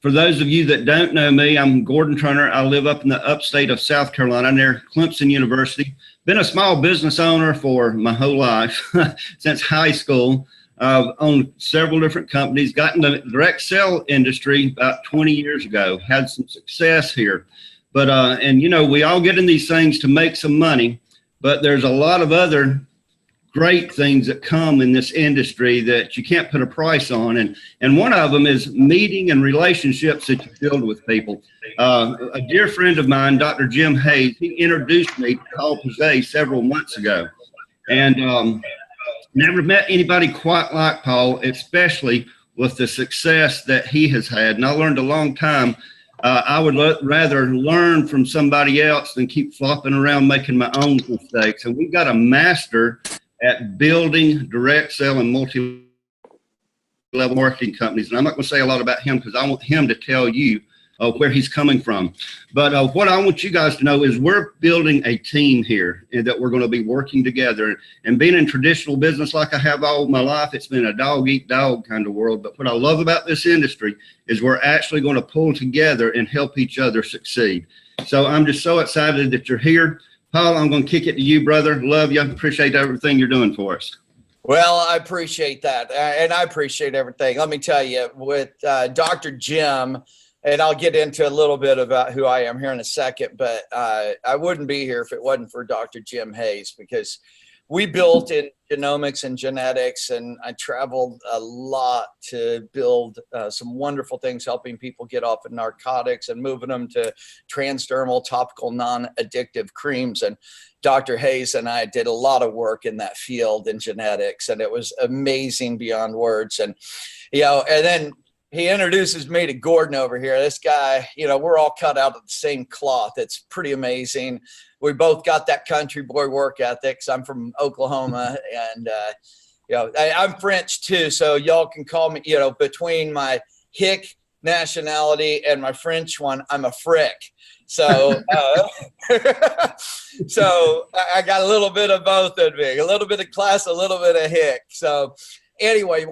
For those of you that don't know me, I'm Gordon Turner. I live up in the upstate of South Carolina near Clemson University. Been a small business owner for my whole life, since high school. I've owned several different companies, got in the direct sale industry about 20 years ago, had some success here. But, and you know, we all get in these things to make some money, but there's a lot of other great things that come in this industry that you can't put a price on. And one of them is meeting and relationships that you build with people. A dear friend of mine, Dr. Jim Hayes, he introduced me to Paul Pizet several months ago. And never met anybody quite like Paul, especially with the success that he has had. And I learned a long time. I would rather learn from somebody else than keep flopping around making my own mistakes. And we've got a master at building direct sell and multi-level marketing companies. And I'm not going to say a lot about him because I want him to tell you where he's coming from. But what I want you guys to know is we're building a team here and that we're going to be working together. And being in traditional business like I have all my life, it's been a dog eat dog kind of world. But what I love about this industry is we're actually going to pull together and help each other succeed. So I'm just so excited that you're here. Paul, I'm going to kick it to you, brother. Love you. Appreciate everything you're doing for us. Well, I appreciate that. And I appreciate everything. Let me tell you, with Dr. Jim, and I'll get into a little bit about who I am here in a second, but I wouldn't be here if it wasn't for Dr. Jim Hayes, because we built in genomics and genetics, and I traveled a lot to build some wonderful things, helping people get off of narcotics and moving them to transdermal topical non-addictive creams. And Dr. Hayes and I did a lot of work in that field in genetics, and it was amazing beyond words. And, you know, and then he introduces me to Gordon over here. This guy, you know, we're all cut out of the same cloth. It's pretty amazing. We both got that country boy work ethics. I'm from Oklahoma, and, you know, I'm French too. So y'all can call me, you know, between my Hick nationality and my French one, I'm a frick. So, so I got a little bit of both of me, a little bit of class, a little bit of Hick. So anyway,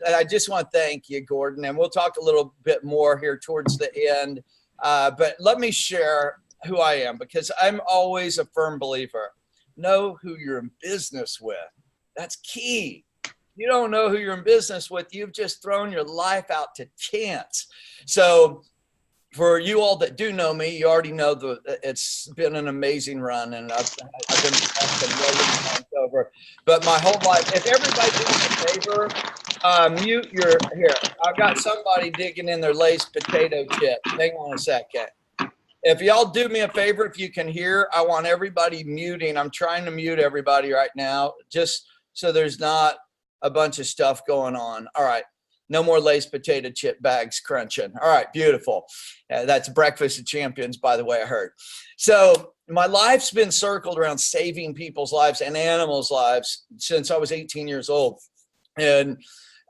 I just want to thank you, Gordon, and we'll talk a little bit more here towards the end. But let me share who I am, because I'm always a firm believer. Know who you're in business with. That's key. You don't know who you're in business with, you've just thrown your life out to chance. So for you all that do know me, you already know it's been an amazing run, and I've been over. But my whole life, if everybody do me a favor, mute your, here, I've got somebody digging in their Lay's potato chips. Hang on a second. If y'all do me a favor, if you can hear, I want everybody muting. I'm trying to mute everybody right now, just so there's not a bunch of stuff going on. All right. No more Lay's potato chip bags crunching. All right, beautiful. That's Breakfast of Champions, by the way, I heard. So my life's been circled around saving people's lives and animals' lives since I was 18 years old. And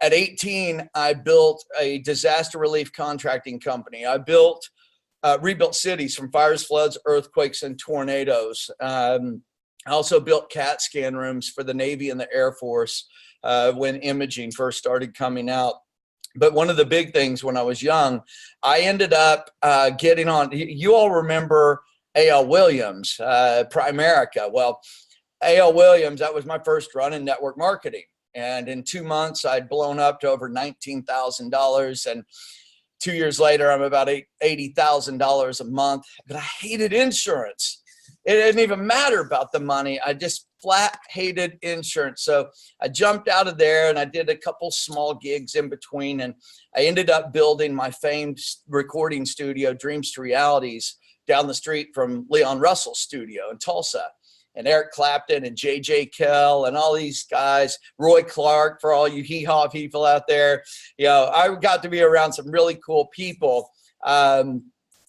at 18, I built a disaster relief contracting company. I rebuilt cities from fires, floods, earthquakes, and tornadoes. I also built CAT scan rooms for the Navy and the Air Force when imaging first started coming out. But one of the big things when I was young, I ended up getting on, you all remember A.L. Williams, Primerica. Well, A.L. Williams, that was my first run in network marketing. And in 2 months, I'd blown up to over $19,000. And 2 years later, I'm about $80,000 a month. But I hated insurance. It didn't even matter about the money. I just flat hated insurance. So I jumped out of there, and I did a couple small gigs in between. And I ended up building my famed recording studio, Dreams to Realities, down the street from Leon Russell's studio in Tulsa. And Eric Clapton and J.J. Kell and all these guys, Roy Clark, for all you hee-haw people out there. You know, I got to be around some really cool people.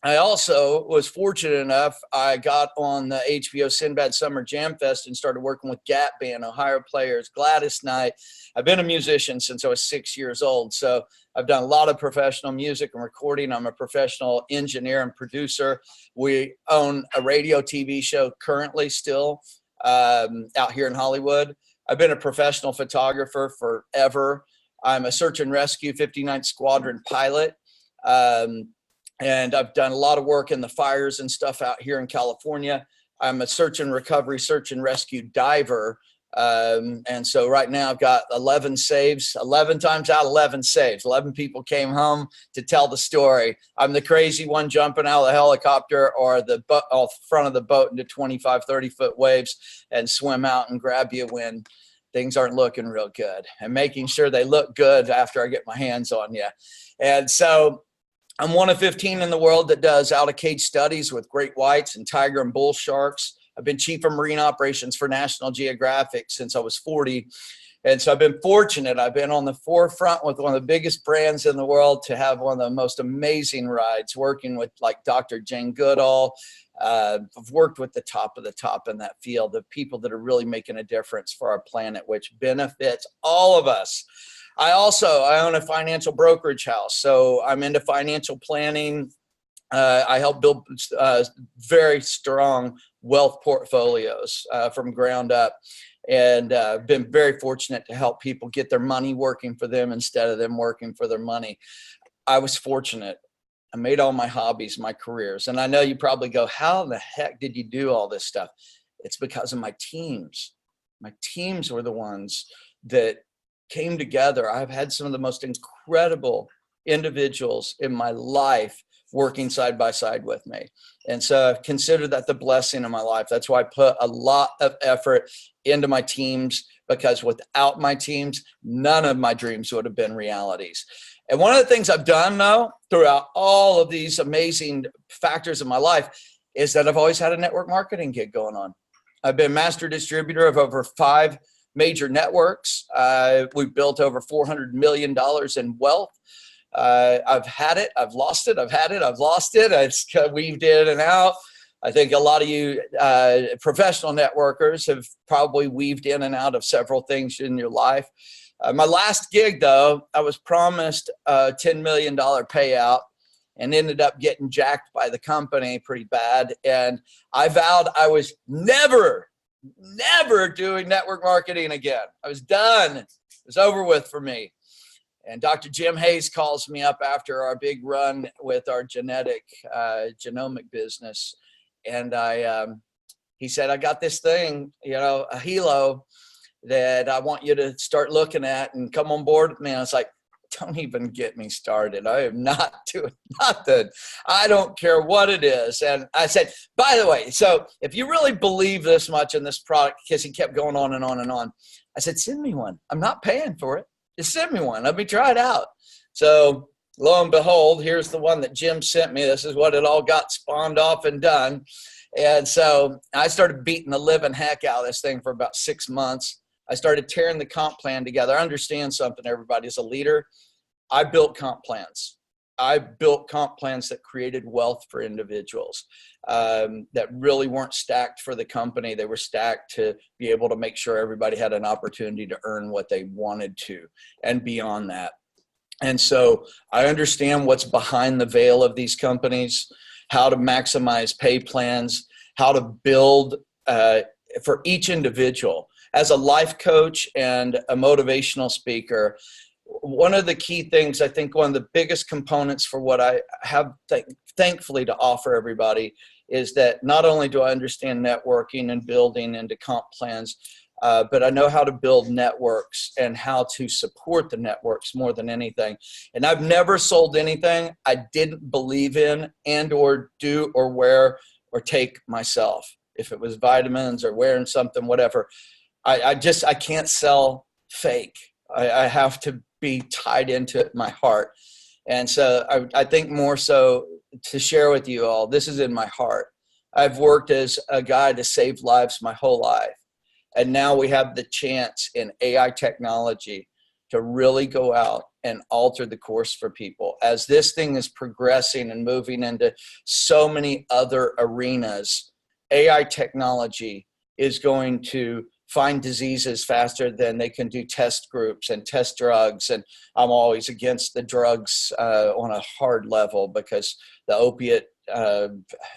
I also was fortunate enough, I got on the HBO Sinbad Summer Jam Fest and started working with Gap Band, Ohio Players, Gladys Knight. I've been a musician since I was 6 years old. So I've done a lot of professional music and recording. I'm a professional engineer and producer. We own a radio TV show currently still out here in Hollywood. I've been a professional photographer forever. I'm a search and rescue 59th Squadron pilot. And I've done a lot of work in the fires and stuff out here in California. I'm a search and rescue diver. And so right now I've got 11 saves, 11 times out, 11 saves. 11 people came home to tell the story. I'm the crazy one jumping out of the helicopter or the off front of the boat into 25, 30-foot waves and swim out and grab you when things aren't looking real good, and making sure they look good after I get my hands on you. And so I'm one of 15 in the world that does out-of-cage studies with great whites and tiger and bull sharks. I've been chief of marine operations for National Geographic since I was 40. And so I've been fortunate. I've been on the forefront with one of the biggest brands in the world to have one of the most amazing rides, working with like Dr. Jane Goodall. I've worked with the top of the top in that field, the people that are really making a difference for our planet, which benefits all of us. I own a financial brokerage house, so I'm into financial planning. I help build very strong wealth portfolios from ground up, and been very fortunate to help people get their money working for them instead of them working for their money. I was fortunate. I made all my hobbies my careers. And I know you probably go, how in the heck did you do all this stuff? It's because of my teams. My teams were the ones that came together. I've had some of the most incredible individuals in my life working side by side with me. And so I've considered that the blessing of my life. That's why I put a lot of effort into my teams, because without my teams, none of my dreams would have been realities. And one of the things I've done though, throughout all of these amazing factors of my life, is that I've always had a network marketing gig going on. I've been master distributor of over 5 major networks. We've built over $400 million in wealth. I've had it, I've lost it, I've had it, I've lost it. It's weaved in and out. I think a lot of you professional networkers have probably weaved in and out of several things in your life. My last gig, though, I was promised a $10 million payout and ended up getting jacked by the company pretty bad. And I vowed I was never doing network marketing again. I was done. It was over with for me. And Dr. Jim Hayes calls me up after our big run with our genomic business. And he said, I got this thing, a Helo that I want you to start looking at and come on board with me. And I was like, don't even get me started. I am not doing nothing. I don't care what it is. And I said, by the way, so if you really believe this much in this product, because he kept going on and on and on, I said, send me one. I'm not paying for it. Just send me one. Let me try it out. So lo and behold, here's the one that Jim sent me. This is what it all got spawned off and done. And so I started beating the living heck out of this thing for about 6 months. I started tearing the comp plan together. I understand something, everybody. As a leader, I built comp plans. I built comp plans that created wealth for individuals that really weren't stacked for the company. They were stacked to be able to make sure everybody had an opportunity to earn what they wanted to and beyond that. And so I understand what's behind the veil of these companies, how to maximize pay plans, how to build for each individual. As a life coach and a motivational speaker, one of the key things, I think one of the biggest components for what I have thankfully to offer everybody is that not only do I understand networking and building into comp plans, but I know how to build networks and how to support the networks more than anything. And I've never sold anything I didn't believe in and or do or wear or take myself. If it was vitamins or wearing something, whatever, I can't sell fake. I have to be tied into my heart. And so I think more so to share with you all, this is in my heart. I've worked as a guy to save lives my whole life. And now we have the chance in AI technology to really go out and alter the course for people. As this thing is progressing and moving into so many other arenas, AI technology is going to find diseases faster than they can do test groups and test drugs. And I'm always against the drugs on a hard level, because the opiate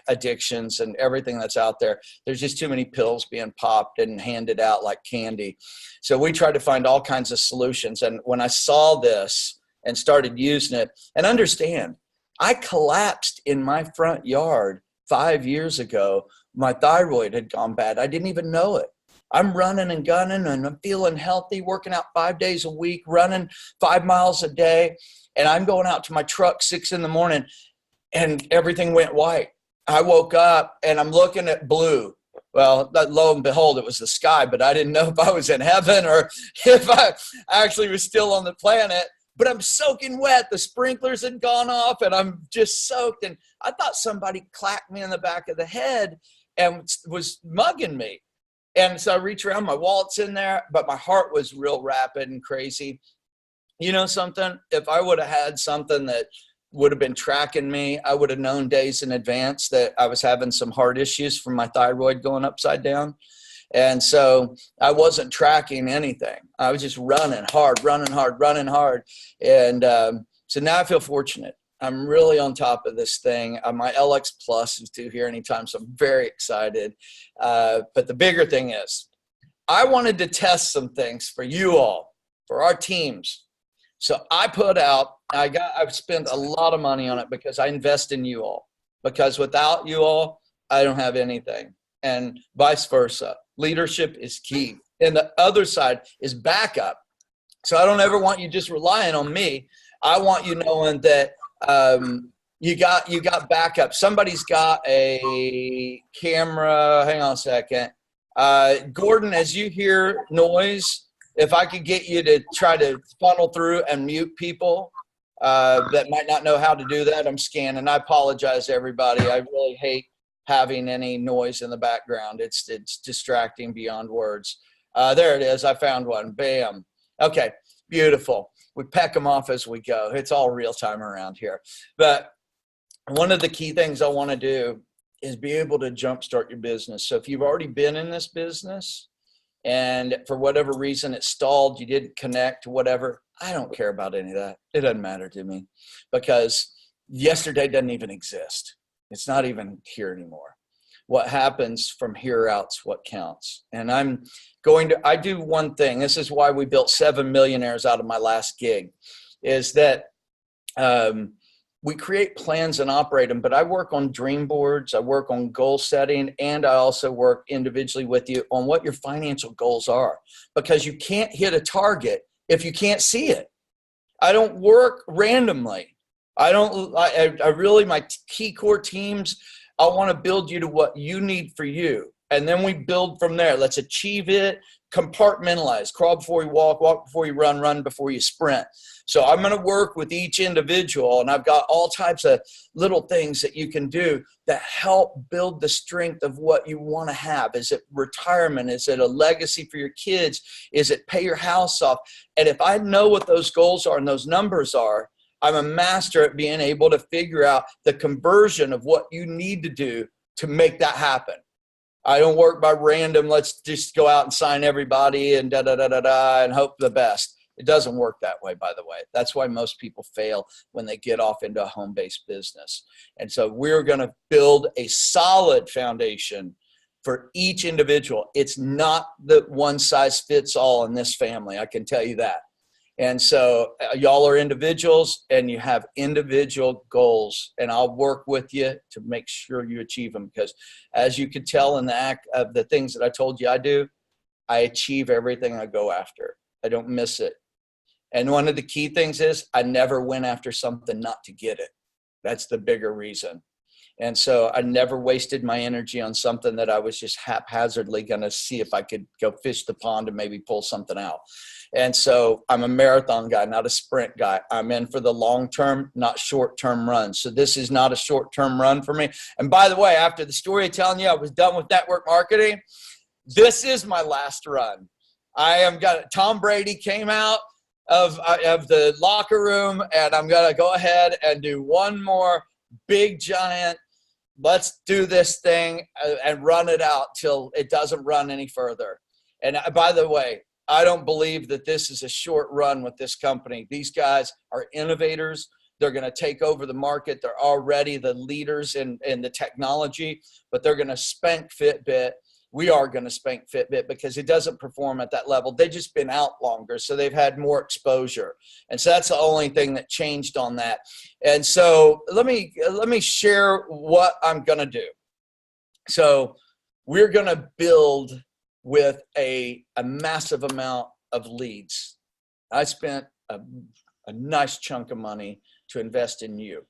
addictions and everything that's out there, there's just too many pills being popped and handed out like candy. So we try to find all kinds of solutions. And when I saw this and started using it, and understand, I collapsed in my front yard 5 years ago. My thyroid had gone bad. I didn't even know it. I'm running and gunning and I'm feeling healthy, working out 5 days a week, running 5 miles a day. And I'm going out to my truck 6 a.m. and everything went white. I woke up and I'm looking at blue. Well, lo and behold, it was the sky, but I didn't know if I was in heaven or if I actually was still on the planet. But I'm soaking wet. The sprinklers had gone off and I'm just soaked. And I thought somebody clacked me in the back of the head and was mugging me. And so I reach around, my wallet's in there, but my heart was real rapid and crazy. You know something? If I would have had something that would have been tracking me, I would have known days in advance that I was having some heart issues from my thyroid going upside down. And so I wasn't tracking anything. I was just running hard. And so now I feel fortunate. I'm really on top of this thing. My LX Plus is due here anytime, so I'm very excited. But the bigger thing is, I wanted to test some things for you all, for our teams. So I put out, I've spent a lot of money on it because I invest in you all. Because without you all, I don't have anything. And vice versa. Leadership is key. And the other side is backup. So I don't ever want you just relying on me. I want you knowing that you got backup. Somebody's got a camera. Hang on a second. Gordon, as you hear noise, if I could get you to try to funnel through and mute people that might not know how to do that, I'm scanning. I apologize, everybody. I really hate having any noise in the background. It's distracting beyond words. There it is. I found one. Bam. Okay, beautiful. We peck them off as we go. It's all real time around here. But one of the key things I want to do is be able to jumpstart your business. So if you've already been in this business and for whatever reason it stalled, you didn't connect, whatever, I don't care about any of that. It doesn't matter to me because yesterday doesn't even exist. It's not even here anymore. What happens from here out's what counts. And I do one thing. This is why we built 7 millionaires out of my last gig, is that we create plans and operate them, but I work on dream boards. I work on goal setting, and I also work individually with you on what your financial goals are, because you can't hit a target if you can't see it. I don't work randomly. I really, my key core teams, I want to build you to what you need for you. And then we build from there. Let's achieve it, compartmentalize, crawl before you walk, walk before you run, run before you sprint. So I'm going to work with each individual, and I've got all types of little things that you can do that help build the strength of what you want to have. Is it retirement? Is it a legacy for your kids? Is it pay your house off? And if I know what those goals are and those numbers are, I'm a master at being able to figure out the conversion of what you need to do to make that happen. I don't work by random, let's just go out and sign everybody and and hope the best. It doesn't work that way, by the way. That's why most people fail when they get off into a home-based business. And so we're going to build a solid foundation for each individual. It's not the one size fits all in this family, I can tell you that. And so y'all are individuals and you have individual goals, and I'll work with you to make sure you achieve them, because as you could tell in the act of the things that I told you I do, I achieve everything I go after. I don't miss it. And one of the key things is I never went after something not to get it. That's the bigger reason. And so I never wasted my energy on something that I was just haphazardly going to see if I could go fish the pond and maybe pull something out. And so I'm a marathon guy, not a sprint guy. I'm in for the long term, not short term runs. So this is not a short term run for me. And by the way, after the story of telling you I was done with network marketing, this is my last run. Tom Brady came out of the locker room, and I'm going to go ahead and do one more big giant, let's do this thing and run it out till it doesn't run any further. And by the way, I don't believe that this is a short run with this company. These guys are innovators. They're going to take over the market. They're already the leaders in the technology, but they're going to spank Fitbit we are going to spank Fitbit because it doesn't perform at that level. They've just been out longer, so they've had more exposure. And so that's the only thing that changed on that. And so let me share what I'm going to do. So we're going to build with a massive amount of leads. I spent a nice chunk of money to invest in you.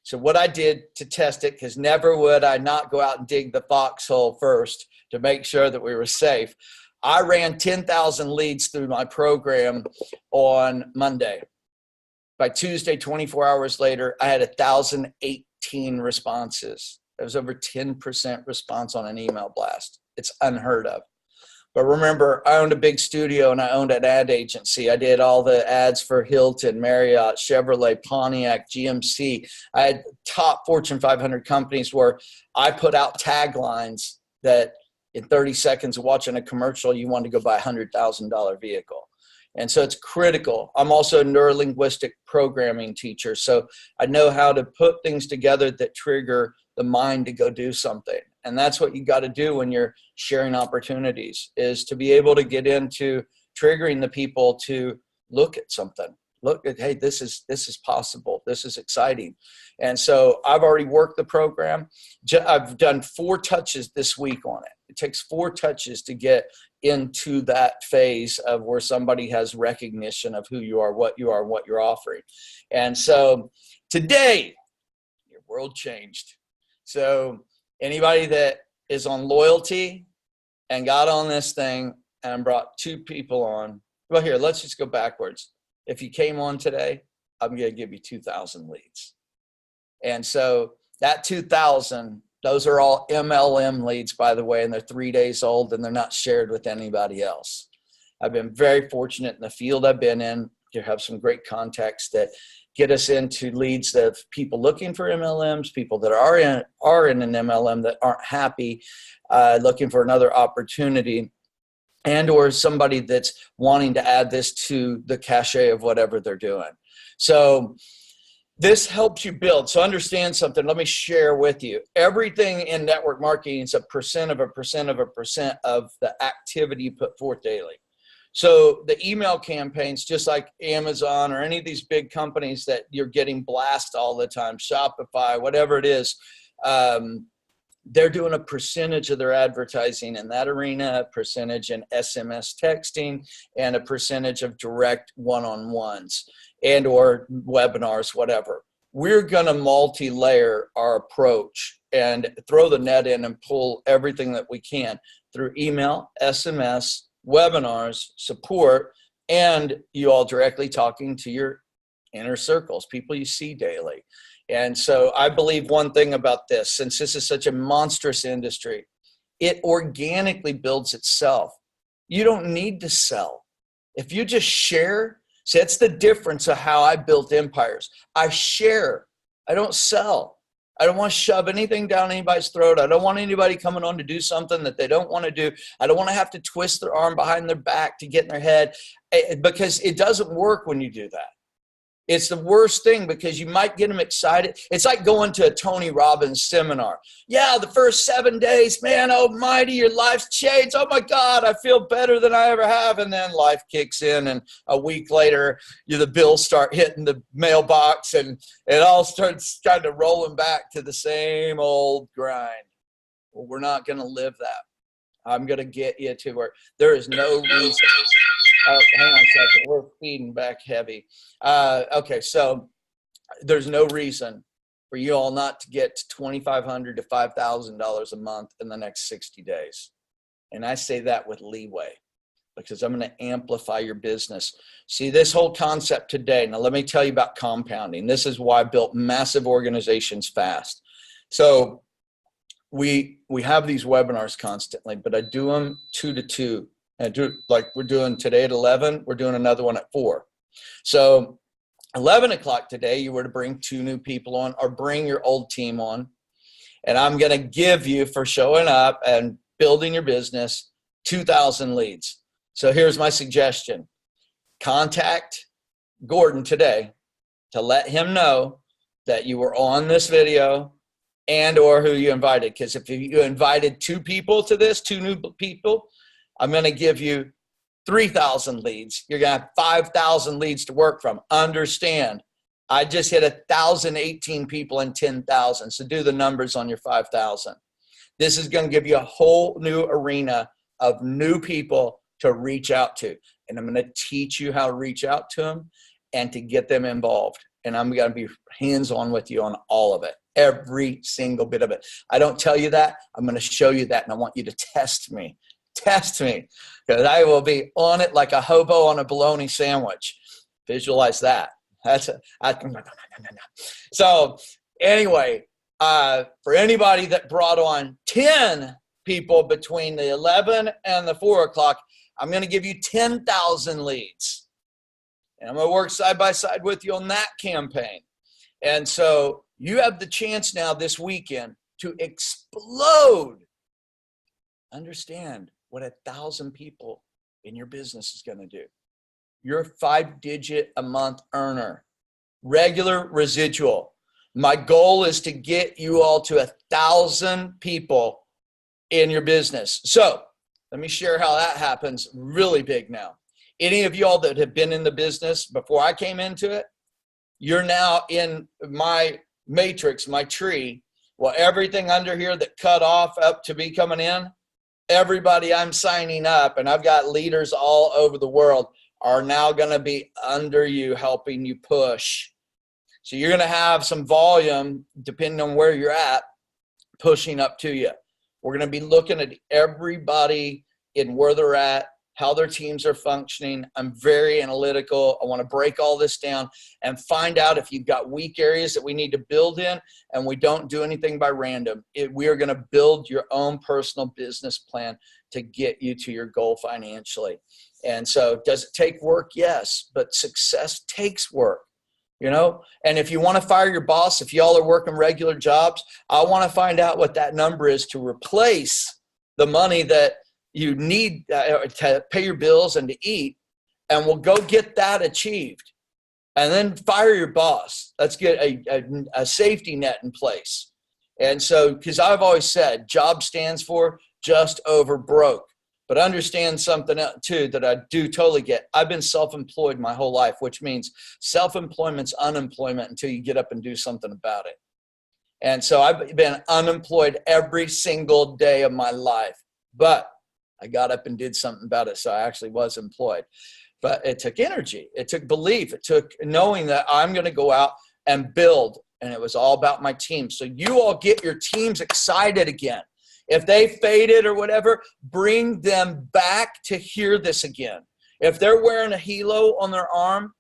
So what I did to test it, because never would I not go out and dig the foxhole first to make sure that we were safe, I ran 10,000 leads through my program on Monday. By Tuesday, 24 hours later, I had 1,018 responses. It was over 10% response on an email blast. It's unheard of. But remember, I owned a big studio and I owned an ad agency. I did all the ads for Hilton, Marriott, Chevrolet, Pontiac, GMC. I had top Fortune 500 companies where I put out taglines that in 30 seconds of watching a commercial, you want to go buy a $100,000 vehicle. And so it's critical. I'm also a neurolinguistic programming teacher. So I know how to put things together that trigger the mind to go do something. And that's what you got to do when you're sharing opportunities, is to be able to get into triggering the people to look at something. Look at, hey, this is possible. This is exciting. And so I've already worked the program. I've done 4 touches this week on it. It takes 4 touches to get into that phase of where somebody has recognition of who you are, what you're offering. And so today, your world changed. So anybody that is on loyalty and got on this thing and brought 2 people on, well, here, let's just go backwards. If you came on today, I'm going to give you 2,000 leads. And so that 2,000, those are all MLM leads, by the way, and they're 3 days old and they're not shared with anybody else. I've been very fortunate in the field I've been in to have some great contacts that get us into leads of people looking for MLMs, people that are in an MLM that aren't happy, looking for another opportunity, and or somebody that's wanting to add this to the cachet of whatever they're doing. So this helps you build. So understand something. Let me share with you. Everything in network marketing is a percent of a percent of a percent of the activity you put forth daily. So the email campaigns, just like Amazon or any of these big companies that you're getting blasted all the time, Shopify, whatever it is, they're doing a percentage of their advertising in that arena, a percentage in SMS texting, and a percentage of direct one-on-ones and or webinars, whatever. We're going to multi-layer our approach and throw the net in and pull everything that we can through email, SMS, webinars, support, and you all directly talking to your inner circles, people you see daily. And so I believe one thing about this, since this is such a monstrous industry, it organically builds itself. You don't need to sell. If you just share, see, that's the difference of how I built empires. I share. I don't sell. I don't want to shove anything down anybody's throat. I don't want anybody coming on to do something that they don't want to do. I don't want to have to twist their arm behind their back to get in their head, because it doesn't work when you do that. It's the worst thing, because you might get them excited. It's like going to a Tony Robbins seminar. Yeah, the first 7 days, man, almighty, your life's changed. Oh my God, I feel better than I ever have. And then life kicks in, and a week later, the bills start hitting the mailbox, and it all starts kind of rolling back to the same old grind. Well, we're not going to live that. I'm going to get you to where there is no reason. Hang on a second. We're feeding back heavy. Okay, so there's no reason for you all not to get to $2,500 to $5,000 a month in the next 60 days. And I say that with leeway, because I'm going to amplify your business. See, this whole concept today, now let me tell you about compounding. This is why I built massive organizations fast. So we have these webinars constantly, but I do them 2 to 2. And do like we're doing today at 11, we're doing another one at 4. So 11 o'clock today, you were to bring 2 new people on, or bring your old team on. And I'm going to give you, for showing up and building your business, 2,000 leads. So here's my suggestion. Contact Gordon today to let him know that you were on this video and or who you invited. Because if you invited 2 people to this, 2 new people, I'm going to give you 3,000 leads. You're going to have 5,000 leads to work from. Understand, I just hit 1,018 people in 10,000. So do the numbers on your 5,000. This is going to give you a whole new arena of new people to reach out to. And I'm going to teach you how to reach out to them and to get them involved. And I'm going to be hands-on with you on all of it, every single bit of it. I don't tell you that. I'm going to show you that, and I want you to test me. Test me, because I will be on it like a hobo on a bologna sandwich. Visualize that. So anyway, for anybody that brought on 10 people between the 11 and the 4 o'clock, I'm going to give you 10,000 leads. And I'm going to work side by side with you on that campaign. And so you have the chance now this weekend to explode. Understand what 1,000 people in your business is going to do. You're a 5-digit a month earner, regular residual. My goal is to get you all to 1,000 people in your business. So let me share how that happens really big now. Any of y'all that have been in the business before I came into it, you're now in my matrix, my tree. Well, everything under here that cut off up to be coming in, everybody I'm signing up, and I've got leaders all over the world, are now going to be under you, helping you push. So you're going to have some volume, depending on where you're at, pushing up to you. We're going to be looking at everybody in where they're at, how their teams are functioning. I'm very analytical. I want to break all this down and find out if you've got weak areas that we need to build in, and we don't do anything by random. We are going to build your own personal business plan to get you to your goal financially. And so does it take work? Yes, but success takes work. You know, and if you want to fire your boss, if y'all are working regular jobs, I want to find out what that number is to replace the money that you need to pay your bills and to eat, and we'll go get that achieved. And then fire your boss. Let's get a safety net in place. And so, because I've always said, job stands for just over broke. But understand something else too that I do totally get. I've been self-employed my whole life, which means self-employment's unemployment until you get up and do something about it. And so I've been unemployed every single day of my life. But I got up and did something about it, so I actually was employed. But it took energy. It took belief. It took knowing that I'm going to go out and build. And it was all about my team. So you all get your teams excited again. If they faded or whatever, bring them back to hear this again. If they're wearing a Helo on their arm,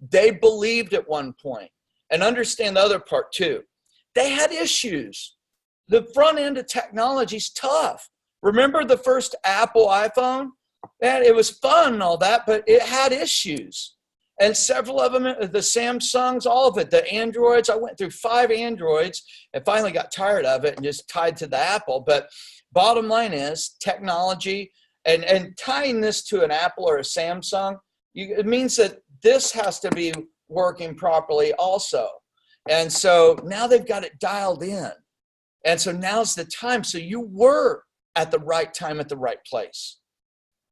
they believed at one point. And understand the other part too. They had issues. The front end of technology is tough. Remember the first Apple iPhone? Man, it was fun and all that, but it had issues. And several of them, the Samsungs, all of it, the Androids, I went through 5 Androids and finally got tired of it and just tied to the Apple. But bottom line is technology, and tying this to an Apple or a Samsung, it means that this has to be working properly also. And so now they've got it dialed in. And so now's the time. So you were at the right time at the right place.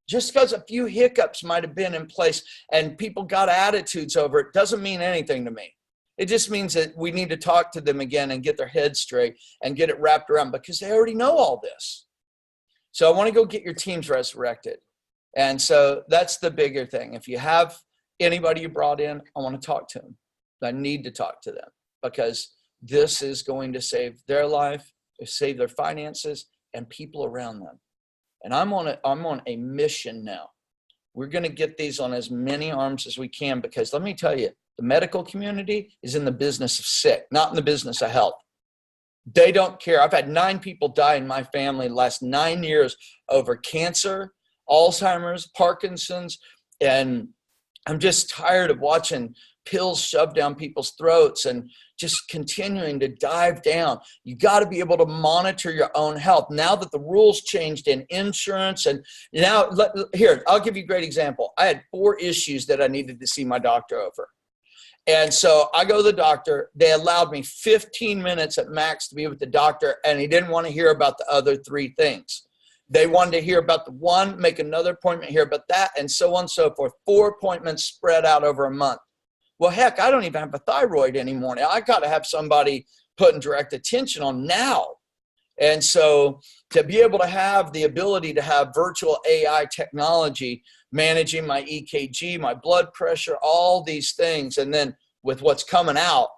Just because a few hiccups might have been in place and people got attitudes over it doesn't mean anything to me. It just means that we need to talk to them again and get their heads straight and get it wrapped around because they already know all this. So I want to go get your teams resurrected. And so that's the bigger thing. If you have anybody you brought in, I want to talk to them. I need to talk to them because this is going to save their life, save their finances, and people around them. And I'm on a mission now. We're going to get these on as many arms as we can because let me tell you, the medical community is in the business of sick, not in the business of health. They don't care. I've had 9 people die in my family the last 9 years over cancer, Alzheimer's, Parkinson's, and I'm just tired of watching pills shoved down people's throats and just continuing to dive down. You got to be able to monitor your own health. Now that the rules changed in insurance, and now here, I'll give you a great example. I had 4 issues that I needed to see my doctor over. And so I go to the doctor. They allowed me 15 minutes at max to be with the doctor, and he didn't want to hear about the other 3 things. They wanted to hear about the one, make another appointment, hear about that, and so on and so forth. 4 appointments spread out over a month. Well, heck, I don't even have a thyroid anymore. Now I got to have somebody putting direct attention on now. And so to be able to have the ability to have virtual AI technology, managing my EKG, my blood pressure, all these things, and then with what's coming out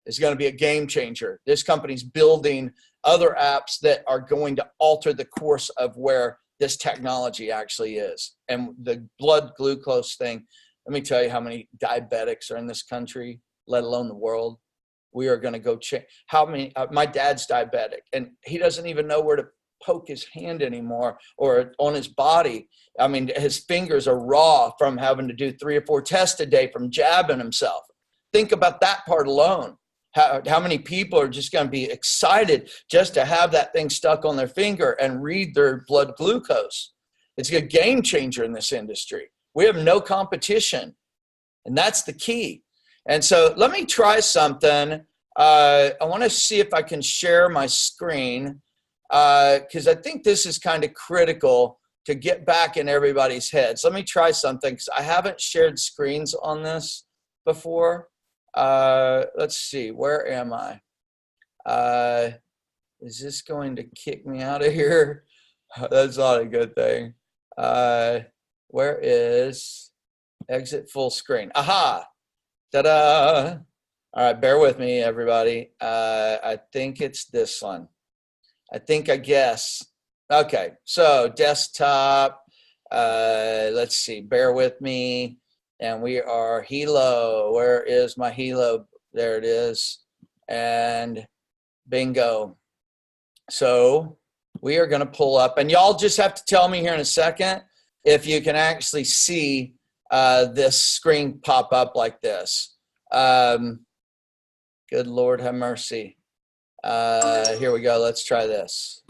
is going to be a game changer. This company's building other apps that are going to alter the course of where this technology actually is. And the blood glucose thing, let me tell you how many diabetics are in this country, let alone the world. We are going to go check how many. My dad's diabetic, and he doesn't even know where to poke his hand anymore or on his body. I mean, his fingers are raw from having to do 3 or 4 tests a day from jabbing himself. Think about that part alone. How many people are just going to be excited just to have that thing stuck on their finger and read their blood glucose? It's a game changer in this industry. We have no competition, and that's the key. And so let me try something. I want to see if I can share my screen because I think this is kind of critical to get back in everybody's heads. Let me try something because I haven't shared screens on this before. Let's see, where am I? Is this going to kick me out of here? That's not a good thing. Where is exit full screen? Aha! Ta-da! All right, bear with me, everybody. I think it's this one. I guess. Okay, so desktop. Let's see, bear with me. And we are Helo. Where is my Helo? There it is. And bingo. So we are going to pull up. And y'all just have to tell me here in a second if you can actually see this screen pop up like this. Good Lord have mercy. Here we go. Let's try this.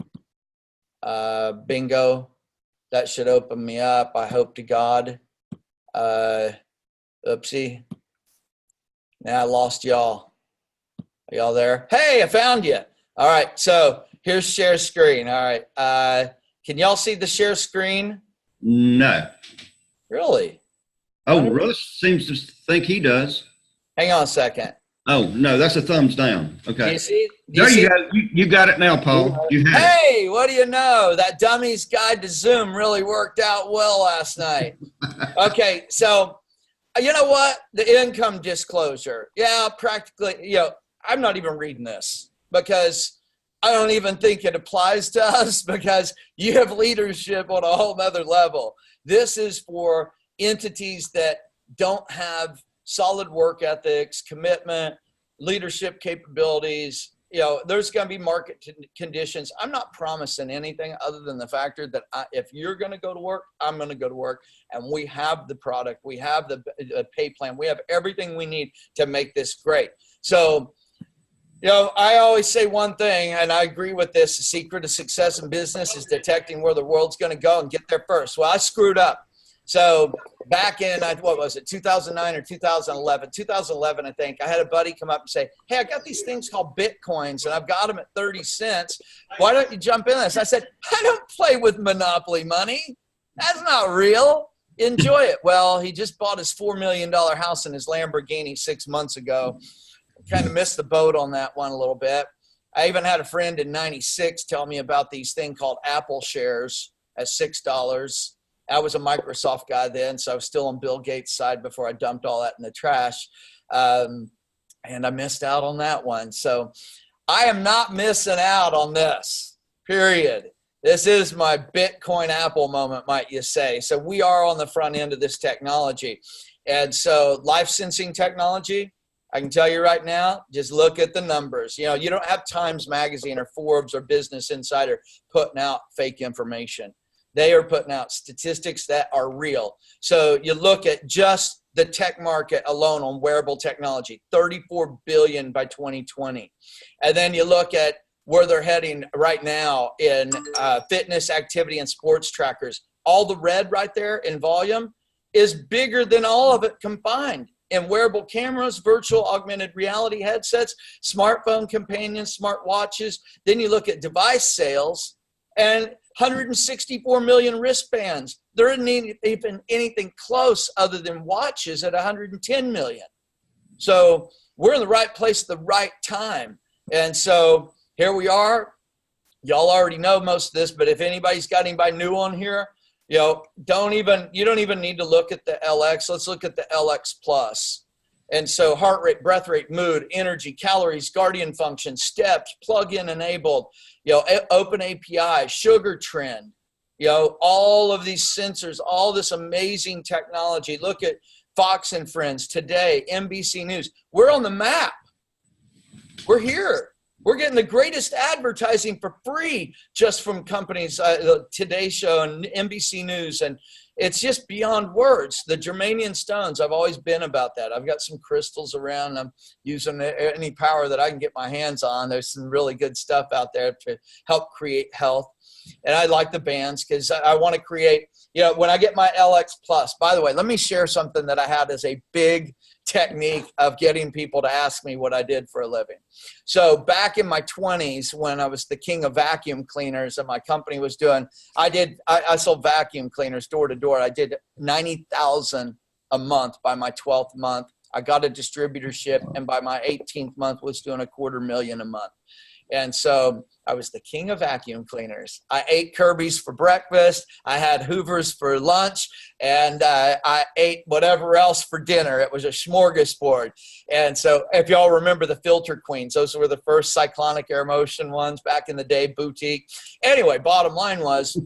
Bingo. That should open me up. I hope to God. Oopsie. Now I lost y'all. Are y'all there? Hey, I found you. All right. So here's share screen. All right. Can y'all see the share screen? No. Really? Oh, Russ seems to think he does. Hang on a second. Oh, no, that's a thumbs down. Okay. Do you see? There you go. You got it now, Paul. You have it. Hey, what do you know? That Dummy's Guide to Zoom really worked out well last night. Okay, so you know what? The income disclosure. Yeah, practically, I'm not even reading this because I don't even think it applies to us because you have leadership on a whole nother level. This is for entities that don't have solid work ethics, commitment, leadership capabilities. There's going to be market conditions. I'm not promising anything other than the factor that if you're going to go to work, I'm going to go to work. And we have the product. We have the pay plan. We have everything we need to make this great. So, I always say one thing, and I agree with this. The secret of success in business is detecting where the world's going to go and get there first. Well, I screwed up. So back in, 2009 or 2011? 2011, I think. I had a buddy come up and say, hey, I got these things called Bitcoins, and I've got them at 30 cents. Why don't you jump in this? I said, I don't play with Monopoly money. That's not real. Enjoy it. Well, he just bought his $4 million house in his Lamborghini 6 months ago. Kind of missed the boat on that one a little bit. I even had a friend in 96 tell me about these thing called Apple shares at $6. I was a Microsoft guy then, so I was still on Bill Gates' side before I dumped all that in the trash. And I missed out on that one. So I am not missing out on this, period. This is my Bitcoin Apple moment, might you say. So we are on the front end of this technology. And so life sensing technology, I can tell you right now, just look at the numbers. You don't have Times Magazine or Forbes or Business Insider putting out fake information. They are putting out statistics that are real. So you look at just the tech market alone on wearable technology, 34 billion by 2020. And then you look at where they're heading right now in fitness, activity, and sports trackers. All the red right there in volume is bigger than all of it combined. in wearable cameras, virtual augmented reality headsets, smartphone companions, smart watches. Then you look at device sales and 164 million wristbands. There isn't even anything close other than watches at 110 million. So we're in the right place at the right time. And so here we are. Y'all already know most of this, but if anybody's got anybody new on here, you know, you don't even need to look at the LX. Let's look at the LX Plus. And so heart rate, breath rate, mood, energy, calories, Guardian function, steps, plug-in enabled, you know, open API, sugar trend, you know, all of these sensors, all this amazing technology. Look at Fox and Friends, Today, NBC News. We're on the map. We're here. We're getting the greatest advertising for free just from companies, Today Show and NBC News. And it's just beyond words. The Germanium stones, I've always been about that. I've got some crystals around. I'm using any power that I can get my hands on. There's some really good stuff out there to help create health. And I like the bands because I want to create, you know, when I get my LX Plus, by the way, let me share something that I had as a big technique of getting people to ask me what I did for a living. So back in my 20s, when I was the king of vacuum cleaners and my company was doing, I sold vacuum cleaners door to door. I did 90,000 a month by my 12th month. I got a distributorship, and by my 18th month was doing $250,000 a month. And so I was the king of vacuum cleaners. I ate Kirby's for breakfast. I had Hoover's for lunch, and I ate whatever else for dinner. It was a smorgasbord. And so if y'all remember the Filter Queens, those were the first cyclonic air motion ones back in the day, boutique. Anyway, bottom line is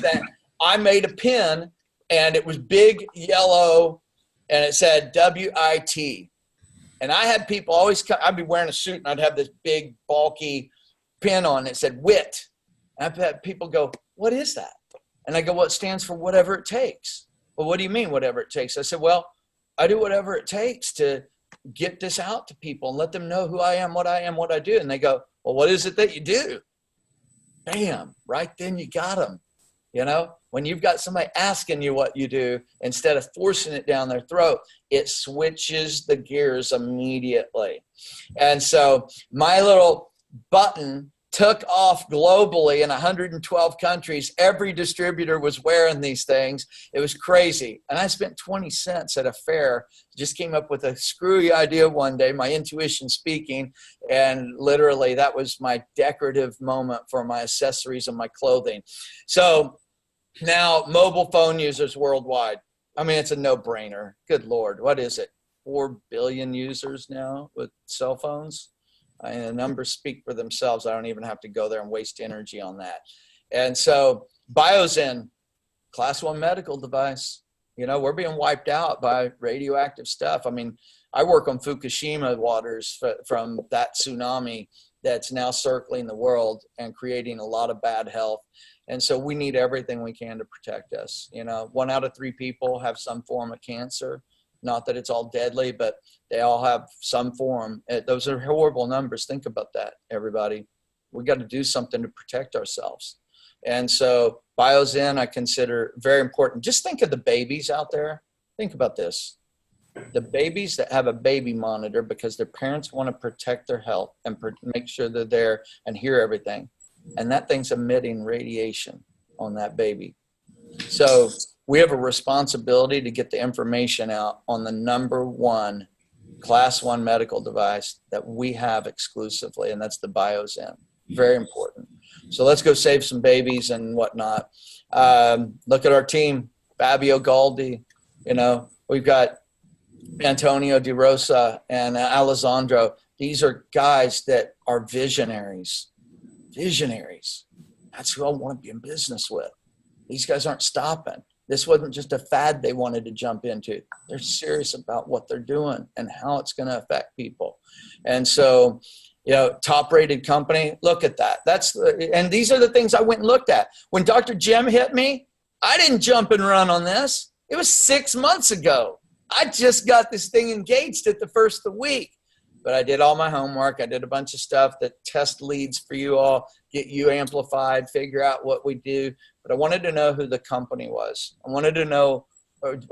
that I made a pin, and it was big yellow, and it said WIT. And I had people always come, I'd be wearing a suit and I'd have this big bulky pin on that said WIT. And I've had people go, what is that? And I go, well, it stands for whatever it takes. Well, what do you mean whatever it takes? I said, well, I do whatever it takes to get this out to people and let them know who I am, what I do. And they go, well, what is it that you do? Bam, right then you got them. You know, when you've got somebody asking you what you do, instead of forcing it down their throat, it switches the gears immediately. And so my little button took off globally in 112 countries. Every distributor was wearing these things. It was crazy. And I spent 20 cents at a fair, just came up with a screwy idea one day, my intuition speaking. And literally that was my decorative moment for my accessories and my clothing. So now mobile phone users worldwide. I mean, it's a no-brainer. Good Lord. What is it? 4 billion users now with cell phones. And the numbers speak for themselves. I don't even have to go there and waste energy on that. And so Biozen, class 1 medical device, you know, we're being wiped out by radioactive stuff. I mean, I work on Fukushima waters from that tsunami that's now circling the world and creating a lot of bad health. And so we need everything we can to protect us. You know, 1 out of 3 people have some form of cancer. Not that it's all deadly, but they all have some form. Those are horrible numbers. Think about that, everybody. We got to do something to protect ourselves. And so Biozen I consider very important. Just think of the babies out there. Think about this. The babies that have a baby monitor because their parents want to protect their health and make sure they're there and hear everything. And that thing's emitting radiation on that baby. So we have a responsibility to get the information out on the #1 class 1 medical device that we have exclusively, and that's the Biozen. Very important. So let's go save some babies and whatnot. Look at our team, Fabio Galdi. You know, we've got Antonio De Rosa and Alessandro. These are guys that are visionaries. Visionaries. That's who I want to be in business with. These guys aren't stopping. This wasn't just a fad they wanted to jump into. They're serious about what they're doing and how it's going to affect people. And so, you know, top rated company, look at that. And these are the things I went and looked at. When Dr. Jim hit me, I didn't jump and run on this. It was 6 months ago. I just got this thing engaged at the first of the week. But I did all my homework. I did a bunch of stuff that test leads for you all, get you amplified, figure out what we do. But I wanted to know who the company was. I wanted to know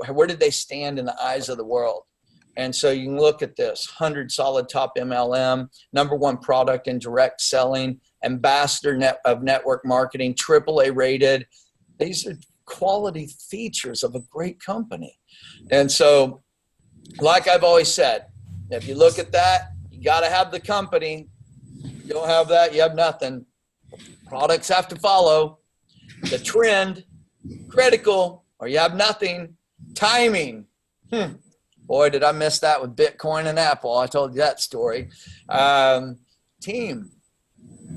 where did they stand in the eyes of the world. And so you can look at this 100 solid top MLM, #1 product in direct selling, ambassador of network marketing, AAA rated. These are quality features of a great company. And so, like I've always said, if you look at that, you got to have the company. You don't have that, you have nothing. Products have to follow. The trend, critical, or you have nothing. Timing. Boy, did I miss that with Bitcoin and Apple. I told you that story. Team.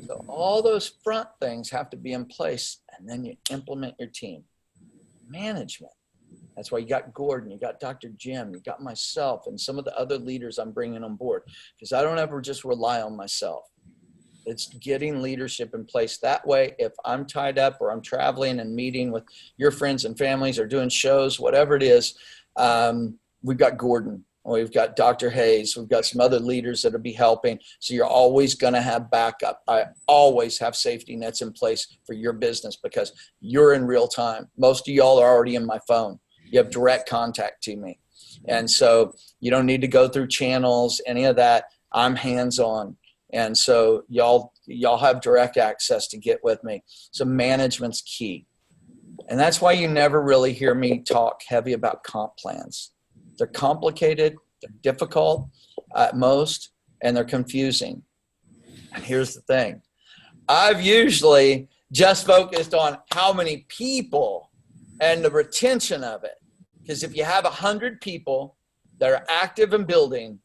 So all those front things have to be in place, and then you implement your team. Management. That's why you got Gordon, you got Dr. Jim, you got myself, and some of the other leaders I'm bringing on board, because I don't ever just rely on myself. It's getting leadership in place. That way, if I'm tied up or I'm traveling and meeting with your friends and families or doing shows, whatever it is, we've got Gordon, we've got Dr. Hayes, we've got some other leaders that'll be helping. So you're always going to have backup. I always have safety nets in place for your business because you're in real time. Most of y'all are already in my phone. You have direct contact to me. And so you don't need to go through channels, any of that. I'm hands-on. And so y'all have direct access to get with me. So management's key. And that's why you never really hear me talk heavy about comp plans. They're complicated, they're difficult at most, and they're confusing. And here's the thing. I've usually just focused on how many people and the retention of it. Because if you have 100 people that are active and building,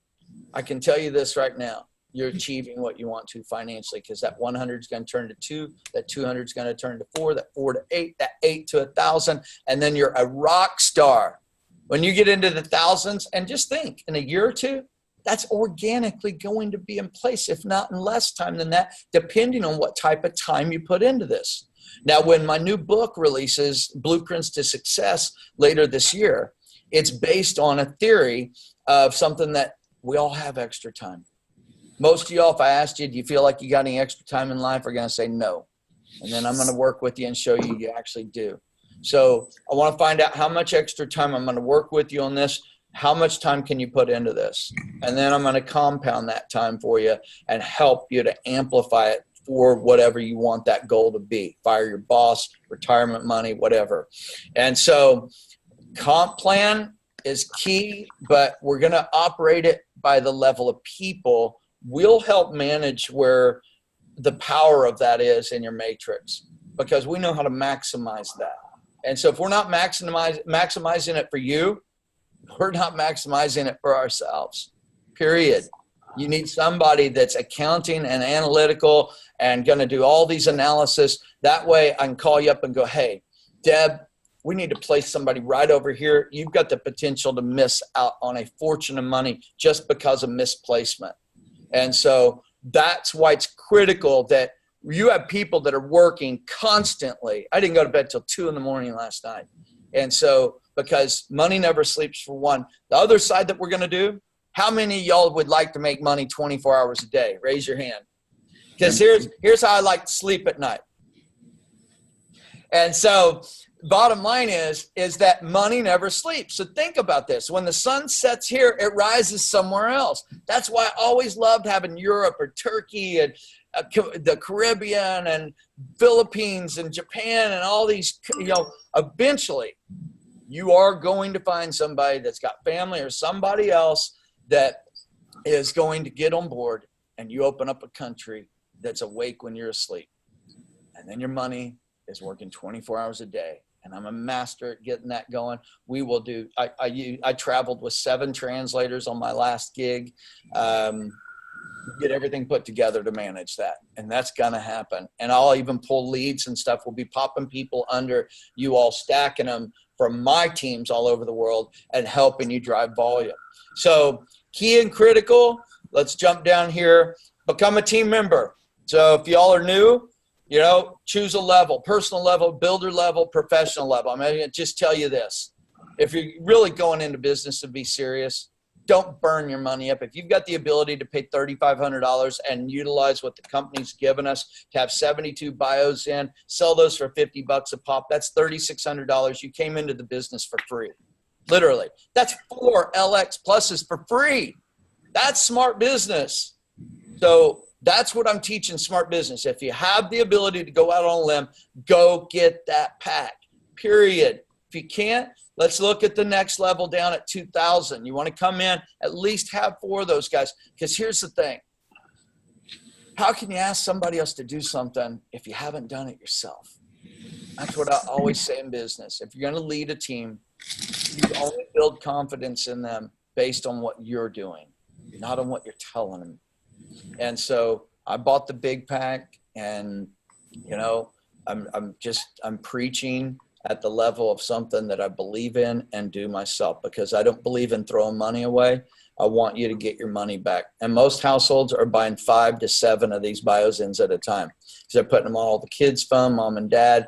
I can tell you this right now. You're achieving what you want to financially, because that 100 is going to turn to 2, that 200 is going to turn to 4, that 4 to 8, that 8 to 1,000, and then you're a rock star. When you get into the thousands, and just think, in a year or two, that's organically going to be in place, if not in less time than that, depending on what type of time you put into this. Now, when my new book releases, Blueprints to Success, later this year, it's based on a theory of something that we all have extra time. Most of y'all, if I asked you, do you feel like you got any extra time in life, are going to say no. And then I'm going to work with you and show you you actually do. So I want to find out how much extra time. I'm going to work with you on this. How much time can you put into this? And then I'm going to compound that time for you and help you to amplify it for whatever you want that goal to be. Fire your boss, retirement money, whatever. And so comp plan is key, but we're going to operate it by the level of people. We'll help manage where the power of that is in your matrix, because we know how to maximize that. And so if we're not maximizing it for you, we're not maximizing it for ourselves, period. You need somebody that's accounting and analytical and going to do all these analysis. That way I can call you up and go, hey, Deb, we need to place somebody right over here. You've got the potential to miss out on a fortune of money just because of misplacement. And so that's why it's critical that you have people that are working constantly. I didn't go to bed till 2 in the morning last night. And so, because money never sleeps, for one. The other side that we're going to do, how many of y'all would like to make money 24 hours a day? Raise your hand. Because here's how I like to sleep at night. And so bottom line is that money never sleeps. So think about this. When the sun sets here, it rises somewhere else. That's why I always loved having Europe or Turkey and the Caribbean and Philippines and Japan and all these, eventually you are going to find somebody that's got family or somebody else that is going to get on board, and you open up a country that's awake when you're asleep. And then your money is working 24 hours a day. And I'm a master at getting that going. We will do, I traveled with 7 translators on my last gig. Get everything put together to manage that. And that's going to happen. And I'll even pull leads and stuff. We'll be popping people under you all, stacking them from my teams all over the world and helping you drive volume. So key and critical, let's jump down here. Become a team member. So if y'all are new, choose a level: personal level, builder level, professional level. I'm going to just tell you this. If you're really going into business to be serious, don't burn your money up. If you've got the ability to pay $3,500 and utilize what the company's given us to have 72 bios in, sell those for $50 a pop, that's $3,600. You came into the business for free. literally. That's 4 LX pluses for free. That's smart business. So that's what I'm teaching smart business. If you have the ability to go out on a limb, go get that pack, period. If you can't, let's look at the next level down at 2,000. You want to come in, at least have 4 of those guys. Because here's the thing. How can you ask somebody else to do something if you haven't done it yourself? That's what I always say in business. If you're going to lead a team, you only build confidence in them based on what you're doing, not on what you're telling them. And so I bought the big pack, and, you know, I'm preaching at the level of something that I believe in and do myself, because I don't believe in throwing money away. I want you to get your money back. And most households are buying 5 to 7 of these Biozins at a time. So they're putting them on all the kids' phone, mom and dad,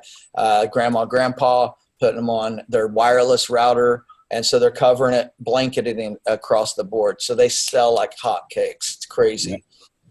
grandma, grandpa, putting them on their wireless router. And so they're covering it, blanketing across the board. So they sell like hotcakes. It's crazy.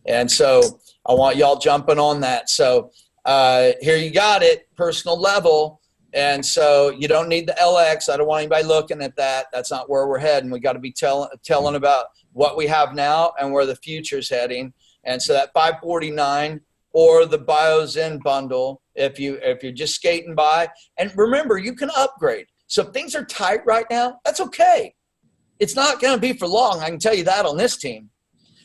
Yeah. And so I want y'all jumping on that. So here you got it, personal level. And so you don't need the LX. I don't want anybody looking at that. That's not where we're heading. We got to be telling about what we have now and where the future's heading. And so that 549 or the Biozin bundle, if you're just skating by. And remember, you can upgrade. So if things are tight right now, that's okay. It's not going to be for long. I can tell you that on this team.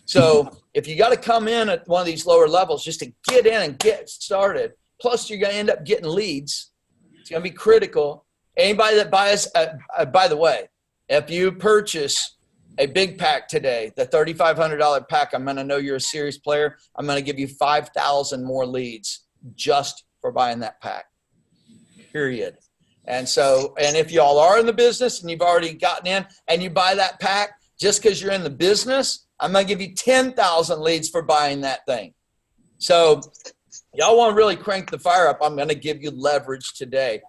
So if you got to come in at one of these lower levels just to get in and get started, plus you're going to end up getting leads. It's going to be critical. Anybody that buys, by the way, if you purchase a big pack today, the $3,500 pack, I'm going to know you're a serious player. I'm going to give you 5,000 more leads just for buying that pack, period. And so, and if y'all are in the business and you've already gotten in and you buy that pack, just because you're in the business, I'm going to give you 10,000 leads for buying that thing. So y'all want to really crank the fire up, I'm going to give you leverage today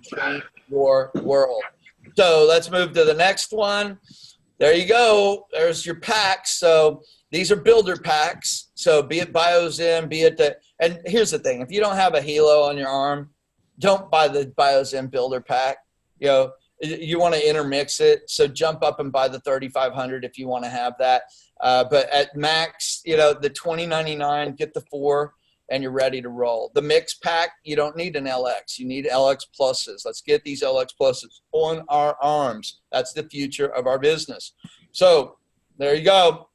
to change your world. So let's move to the next one. There you go. There's your packs. So these are builder packs. So be it Biozin, be it the, and here's the thing. If you don't have a Helo on your arm, don't buy the Biozin builder pack. You know, you want to intermix it. So jump up and buy the 3,500 if you want to have that. But at max, you know, the 2099, get the 4 and you're ready to roll. The mix pack, you don't need an LX. You need LX pluses. Let's get these LX pluses on our arms. That's the future of our business. So there you go.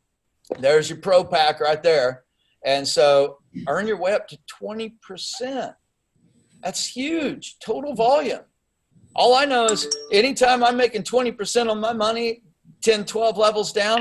There's your pro pack right there. And so earn your way up to 20%. That's huge. Total volume. All I know is anytime I'm making 20% on my money, 10, 12 levels down,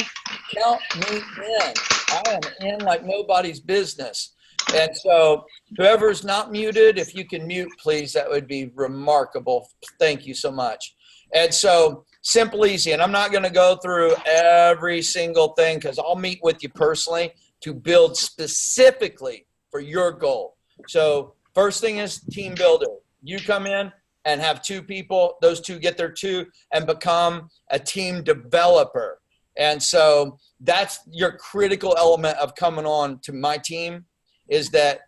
count me in. I am in like nobody's business. And so whoever's not muted, if you can mute, please, that would be remarkable. Thank you so much. And so simple, easy. And I'm not going to go through every single thing because I'll meet with you personally to build specifically for your goal. So first thing is team builder. You come in and have 2 people. Those 2 get their 2 and become a team developer. And so that's your critical element of coming on to my team is that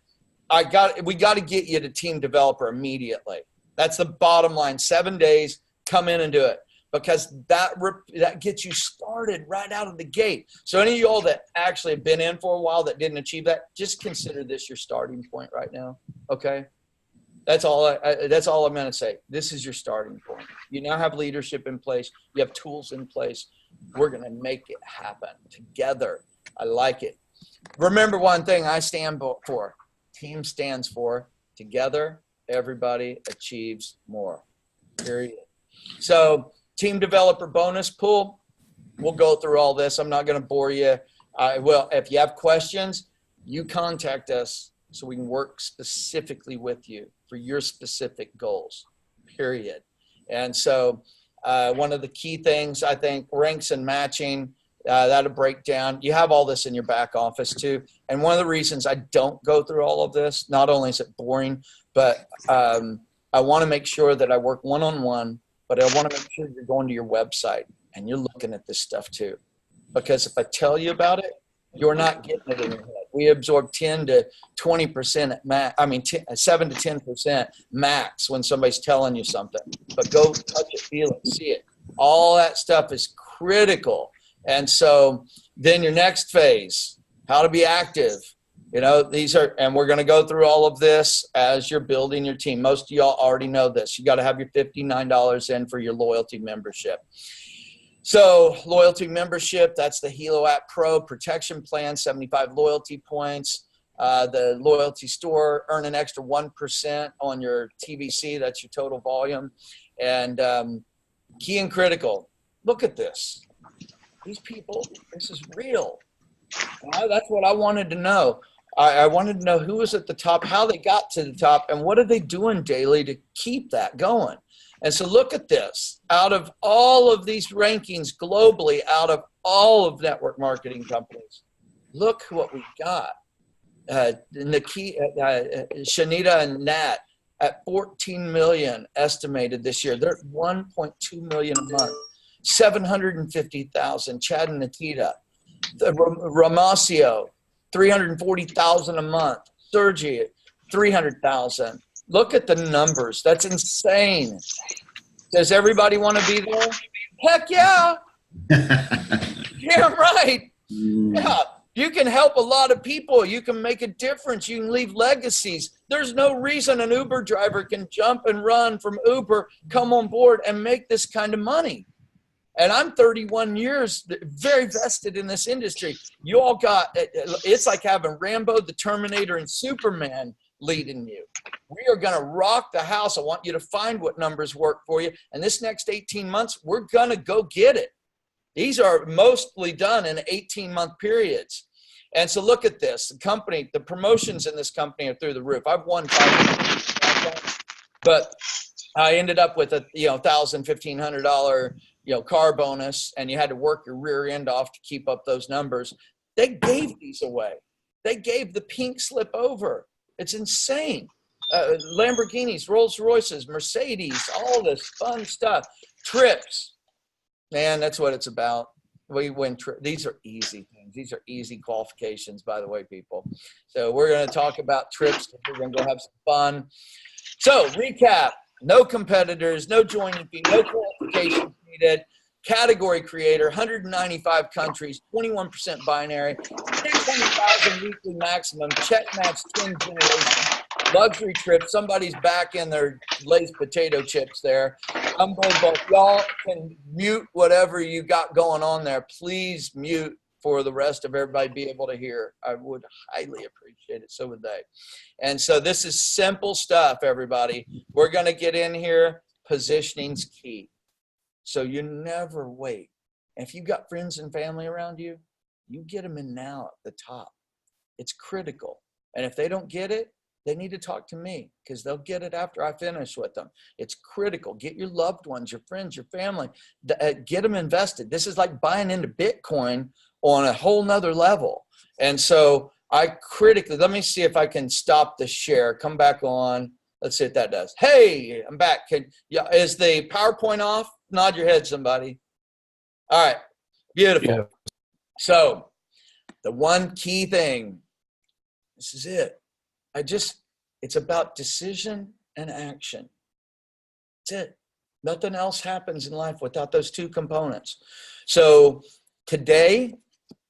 we got to get you to team developer immediately. That's the bottom line. 7 days, come in and do it because that gets you started right out of the gate. So any of y'all that actually have been in for a while that didn't achieve that, just consider this your starting point right now. Okay. That's all I'm going to say. This is your starting point. You now have leadership in place. You have tools in place. We're going to make it happen together. I like it. Remember one thing I stand for. Team stands for together, everybody achieves more, period. So team developer bonus pool, we'll go through all this. I'm not going to bore you. Well, if you have questions, you contact us so we can work specifically with you for your specific goals, period. And so one of the key things, I think, ranks and matching, that'll break down. You have all this in your back office too. And one of the reasons I don't go through all of this, not only is it boring, but I want to make sure that I work one-on-one, but I want to make sure you're going to your website and you're looking at this stuff too. Because if I tell you about it, you're not getting it in your head. We absorb 10 to 20% at max. 7 to 10% max when somebody's telling you something. But go touch it, feel it, see it. All that stuff is critical. And so then your next phase, how to be active. You know, these are, and we're going to go through all of this as you're building your team. Most of y'all already know this. You got to have your $59 in for your loyalty membership. So loyalty membership, that's the Helo app Pro protection plan, 75 loyalty points. The loyalty store, earn an extra 1% on your TVC. That's your total volume. And key and critical, look at this. These people, this is real. That's what I wanted to know. I wanted to know who was at the top, how they got to the top, and what are they doing daily to keep that going. And so look at this. Out of all of these rankings globally, out of all of network marketing companies, look what we got. Shanita and Nat at 14 million estimated this year. They're at 1.2 million a month. 750,000. Chad and Natita. Ramasio, 340,000 a month. Sergi, 300,000. Look at the numbers. That's insane. Does everybody want to be there? Heck yeah. Yeah, right. Yeah. You can help a lot of people. You can make a difference. You can leave legacies. There's no reason an Uber driver can jump and run from Uber, come on board, and make this kind of money. And I'm 31 years very vested in this industry. You all got, it's like having Rambo, the Terminator, and Superman leading you. We are going to rock the house. I want you to find what numbers work for you. And this next 18 months, we're going to go get it. These are mostly done in 18-month periods. And so look at this. The company, the promotions in this company are through the roof. I've won 5, but I ended up with a $1,000, $1,500 car bonus, and you had to work your rear end off to keep up those numbers. They gave these away. They gave the pink slip over. It's insane. Lamborghinis, Rolls Royces, Mercedes, all this fun stuff. Trips. Man, that's what it's about. We win. These are easy things. These are easy qualifications, by the way, people. So we're going to talk about trips. We're going to go have some fun. So recap, no competitors, no joining fee, no qualifications needed. Category creator, 195 countries, 21% binary, 600,000 weekly maximum, check match twin generation, luxury trip. Somebody's back in their Lay's potato chips there. Y'all can mute whatever you got going on there. Please mute for the rest of everybody be able to hear. I would highly appreciate it. So would they. And so this is simple stuff, everybody. We're going to get in here. Positioning's key. So you never wait. If you've got friends and family around you, you get them in now at the top. It's critical. And if they don't get it, they need to talk to me because they'll get it after I finish with them. It's critical. Get your loved ones, your friends, your family, get them invested. This is like buying into Bitcoin on a whole nother level. And so let me see if I can stop the share, come back on. Let's see what that does. Hey, I'm back. Is the PowerPoint off? Nod your head, somebody. All right. Beautiful. Yeah. So the one key thing, this is it. It's about decision and action. That's it. Nothing else happens in life without those two components. So today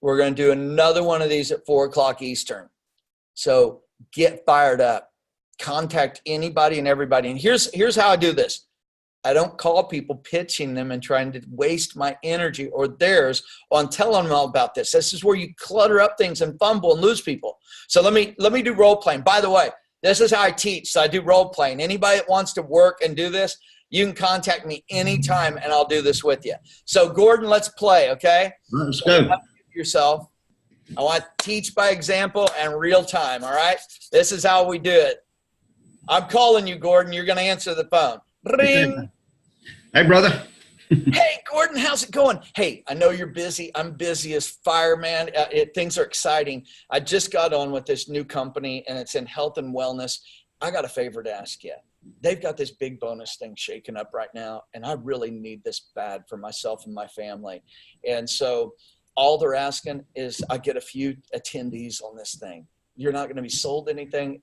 we're going to do another one of these at 4:00 Eastern. So get fired up. Contact anybody and everybody. And here's how I do this. I don't call people pitching them and trying to waste my energy or theirs on telling them all about this. This is where you clutter up things and fumble and lose people. So let me do role playing. By the way, this is how I teach. So I do role playing. Anybody that wants to work and do this, you can contact me anytime and I'll do this with you. So Gordon, let's play, okay? Let's go. Yourself. I want to teach by example and real time, all right? This is how we do it. I'm calling you, Gordon. You're going to answer the phone. Ring. Hey, brother. Hey, Gordon, how's it going? Hey, I know you're busy. I'm busy as fire, man. Things are exciting. I just got on with this new company, and it's in health and wellness. I got a favor to ask you. They've got this big bonus thing shaking up right now, and I really need this bad for myself and my family. And so all they're asking is I get a few attendees on this thing. you're not going to be sold anything.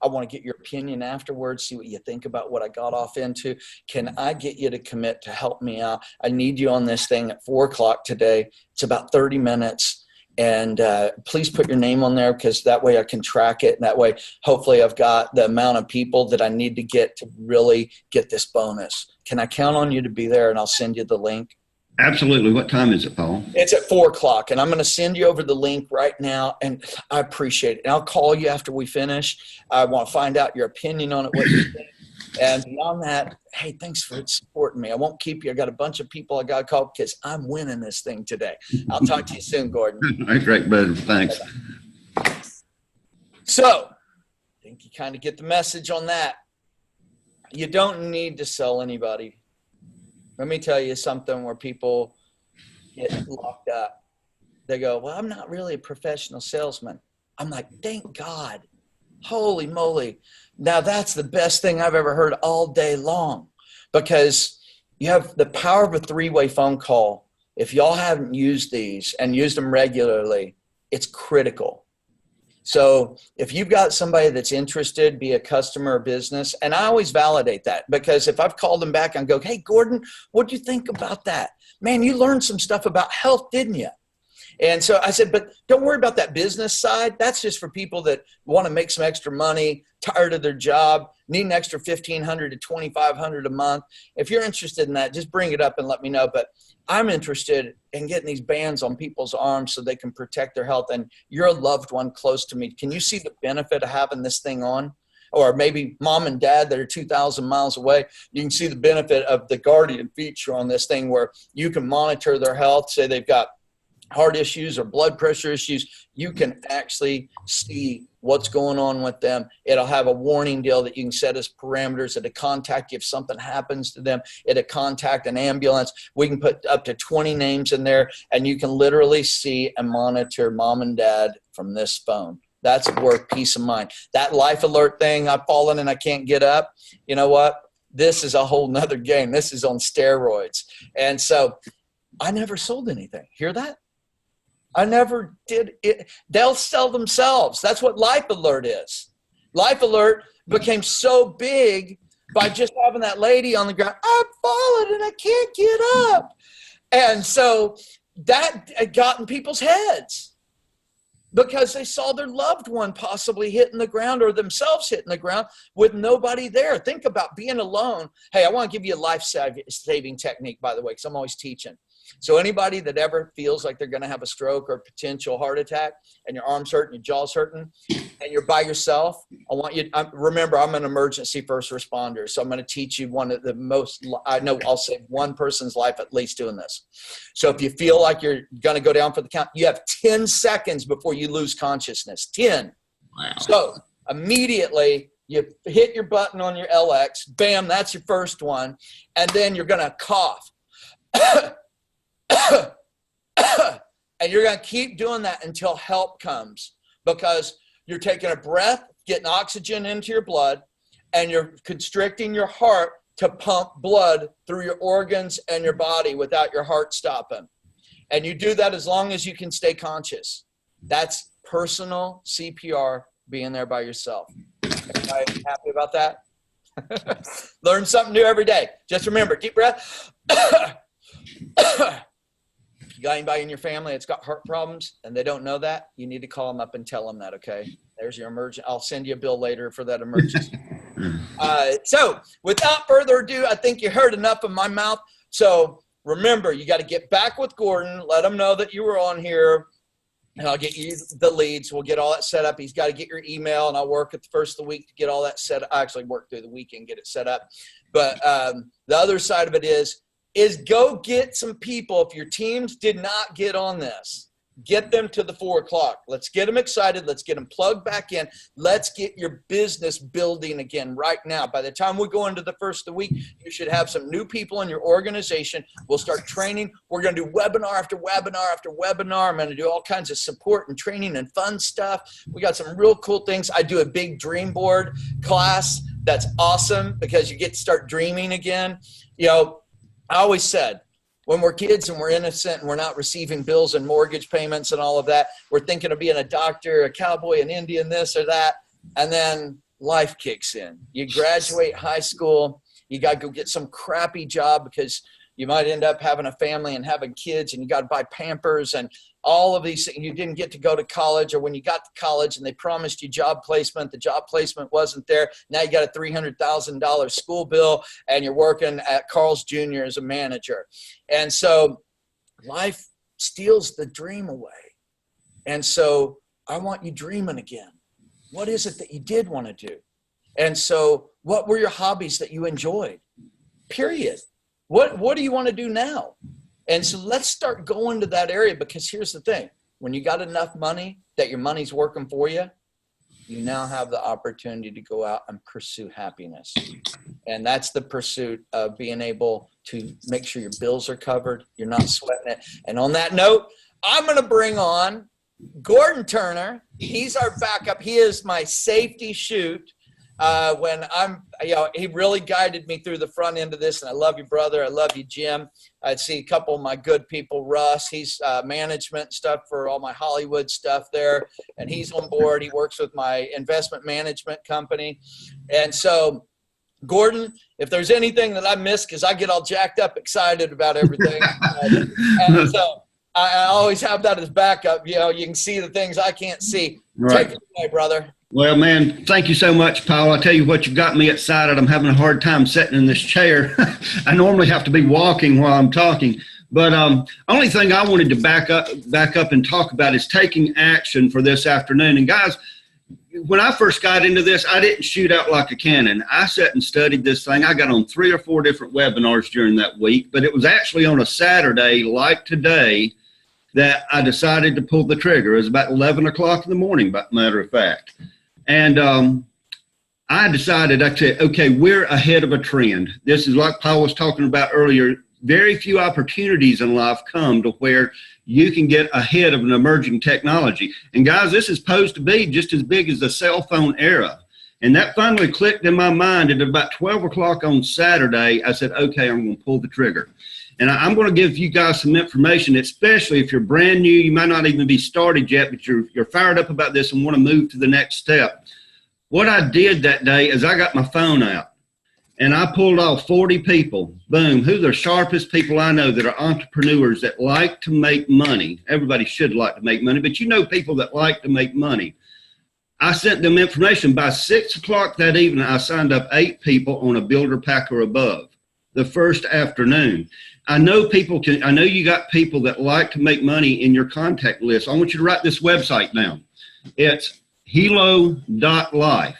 I want to get your opinion afterwards, see what you think about what I got off into. Can I get you to commit to help me out? I need you on this thing at 4:00 today. It's about 30 minutes. And please put your name on there, because that way I can track it. And that way, hopefully I've got the amount of people that I need to get to really get this bonus. Can I count on you to be there? And I'll send you the link. Absolutely. What time is it, Paul? It's at 4:00, and I'm going to send you over the link right now, and I appreciate it. And I'll call you after we finish. I want to find out your opinion on it, what you think. And beyond that, hey, thanks for supporting me. I won't keep you. I got a bunch of people I got to call because I'm winning this thing today. I'll talk to you soon, Gordon. All right, great, brother. Thanks. Bye-bye. So I think you kind of get the message on that. You don't need to sell anybody. Let me tell you something where people get locked up. They go, well, I'm not really a professional salesman. I'm like, thank God. Holy moly. Now that's the best thing I've ever heard all day long, because you have the power of a three-way phone call. If y'all haven't used these and used them regularly, it's critical. So if you've got somebody that's interested, be a customer or business, and I always validate that, because if I've called them back and go, hey, Gordon, what do you think about that? Man, you learned some stuff about health, didn't you? And so I said, but don't worry about that business side. That's just for people that want to make some extra money, tired of their job, need an extra $1,500 to $2,500 a month. If you're interested in that, just bring it up and let me know. But I'm interested in getting these bands on people's arms so they can protect their health. And you're a loved one close to me. Can you see the benefit of having this thing on? Or maybe mom and dad that are 2,000 miles away, you can see the benefit of the Guardian feature on this thing, where you can monitor their health. Say they've got heart issues or blood pressure issues, you can actually see what's going on with them. It'll have a warning deal that you can set as parameters. It'll contact you if something happens to them. It'll contact an ambulance. We can put up to 20 names in there, and you can literally see and monitor mom and dad from this phone. That's worth peace of mind. That life alert thing, I've fallen and I can't get up. You know what? This is a whole nother game. This is on steroids. And so I never sold anything. Hear that? I never did it. They'll sell themselves. That's what Life Alert is. Life Alert became so big by just having that lady on the ground. I'm falling and I can't get up. And so that got in people's heads because they saw their loved one possibly hitting the ground or themselves hitting the ground with nobody there. Think about being alone. Hey, I want to give you a life-saving technique, by the way, because I'm always teaching. So anybody that ever feels like they're going to have a stroke or potential heart attack, and your arm's hurting, your jaw's hurting, and you're by yourself, I want you, remember, I'm an emergency first responder. So I'm going to teach you one of the most, I know I'll save one person's life at least doing this. So if you feel like you're going to go down for the count, you have 10 seconds before you lose consciousness. 10. Wow. So immediately you hit your button on your LX, bam, that's your first one. And then you're going to cough. And you're going to keep doing that until help comes, because you're taking a breath, getting oxygen into your blood, and you're constricting your heart to pump blood through your organs and your body without your heart stopping. And you do that as long as you can stay conscious. That's personal CPR, being there by yourself. Everybody happy about that? Learn something new every day. Just remember, deep breath. If you got anybody in your family that's got heart problems and they don't know that, you need to call them up and tell them that, okay? There's your emergency. I'll send you a bill later for that emergency. So without further ado, I think you heard enough of my mouth. So remember, you got to get back with Gordon. Let him know that you were on here, and I'll get you the leads. We'll get all that set up. He's got to get your email, and I'll work at the first of the week to get all that set up. I actually work through the weekend, get it set up. But the other side of it is go get some people. If your teams did not get on this, get them to the 4 o'clock. Let's get them excited. Let's get them plugged back in. Let's get your business building again right now. By the time we go into the first of the week, you should have some new people in your organization. We'll start training. We're going to do webinar after webinar after webinar. I'm going to do all kinds of support and training and fun stuff. We got some real cool things. I do a big dream board class. That's awesome because you get to start dreaming again. You know, I always said, when we're kids and we're innocent and we're not receiving bills and mortgage payments and all of that. We're thinking of being a doctor, a cowboy, an Indian, this or that. And then life kicks in. You graduate high school. You got to go get some crappy job because you might end up having a family and having kids, and you got to buy Pampers and all of these things. You didn't get to go to college, or when you got to college and they promised you job placement, the job placement wasn't there. Now you got a $300,000 school bill and you're working at Carl's Jr. as a manager. And so life steals the dream away. And so I want you dreaming again. What is it that you did want to do? And so what were your hobbies that you enjoyed? Period. What do you want to do now? And so let's start going to that area, because here's the thing. When you got enough money that your money's working for you, you now have the opportunity to go out and pursue happiness. And that's the pursuit of being able to make sure your bills are covered. You're not sweating it. And on that note, I'm going to bring on Gordon Turner. He's our backup. He is my safety chute. When he really guided me through the front end of this, and I love you, brother. I love you, Jim. I see a couple of my good people. Russ, he's management stuff for all my Hollywood stuff there, and he's on board. He works with my investment management company. And so, Gordon, if there's anything that I missed, because I get all jacked up, excited about everything. And so I always have that as backup. You can see the things I can't see. Right. Take it away, brother. Well, man, thank you so much, Paul. I tell you what, you've got me excited. I'm having a hard time sitting in this chair. I normally have to be walking while I'm talking. But only thing I wanted to back up and talk about is taking action for this afternoon. And guys, when I first got into this, I didn't shoot out like a cannon. I sat and studied this thing. I got on 3 or 4 different webinars during that week, but it was actually on a Saturday like today that I decided to pull the trigger. It was about 11 o'clock in the morning, by matter of fact. And I decided, I said, okay, we're ahead of a trend. This is like Paul was talking about earlier. Very few opportunities in life come to where you can get ahead of an emerging technology. And guys, this is supposed to be just as big as the cell phone era. And that finally clicked in my mind at about 12 o'clock on Saturday. I said, okay, I'm going to pull the trigger. And I'm going to give you guys some information, especially if you're brand new. You might not even be started yet, but you're fired up about this and want to move to the next step. What I did that day is I got my phone out and I pulled off 40 people. Boom. Who are the sharpest people I know that are entrepreneurs that like to make money. Everybody should like to make money, but you know people that like to make money. I sent them information. By 6 o'clock that evening, I signed up 8 people on a builder pack or above the first afternoon. I know you got people that like to make money in your contact list. I want you to write this website down. It's Helo.life.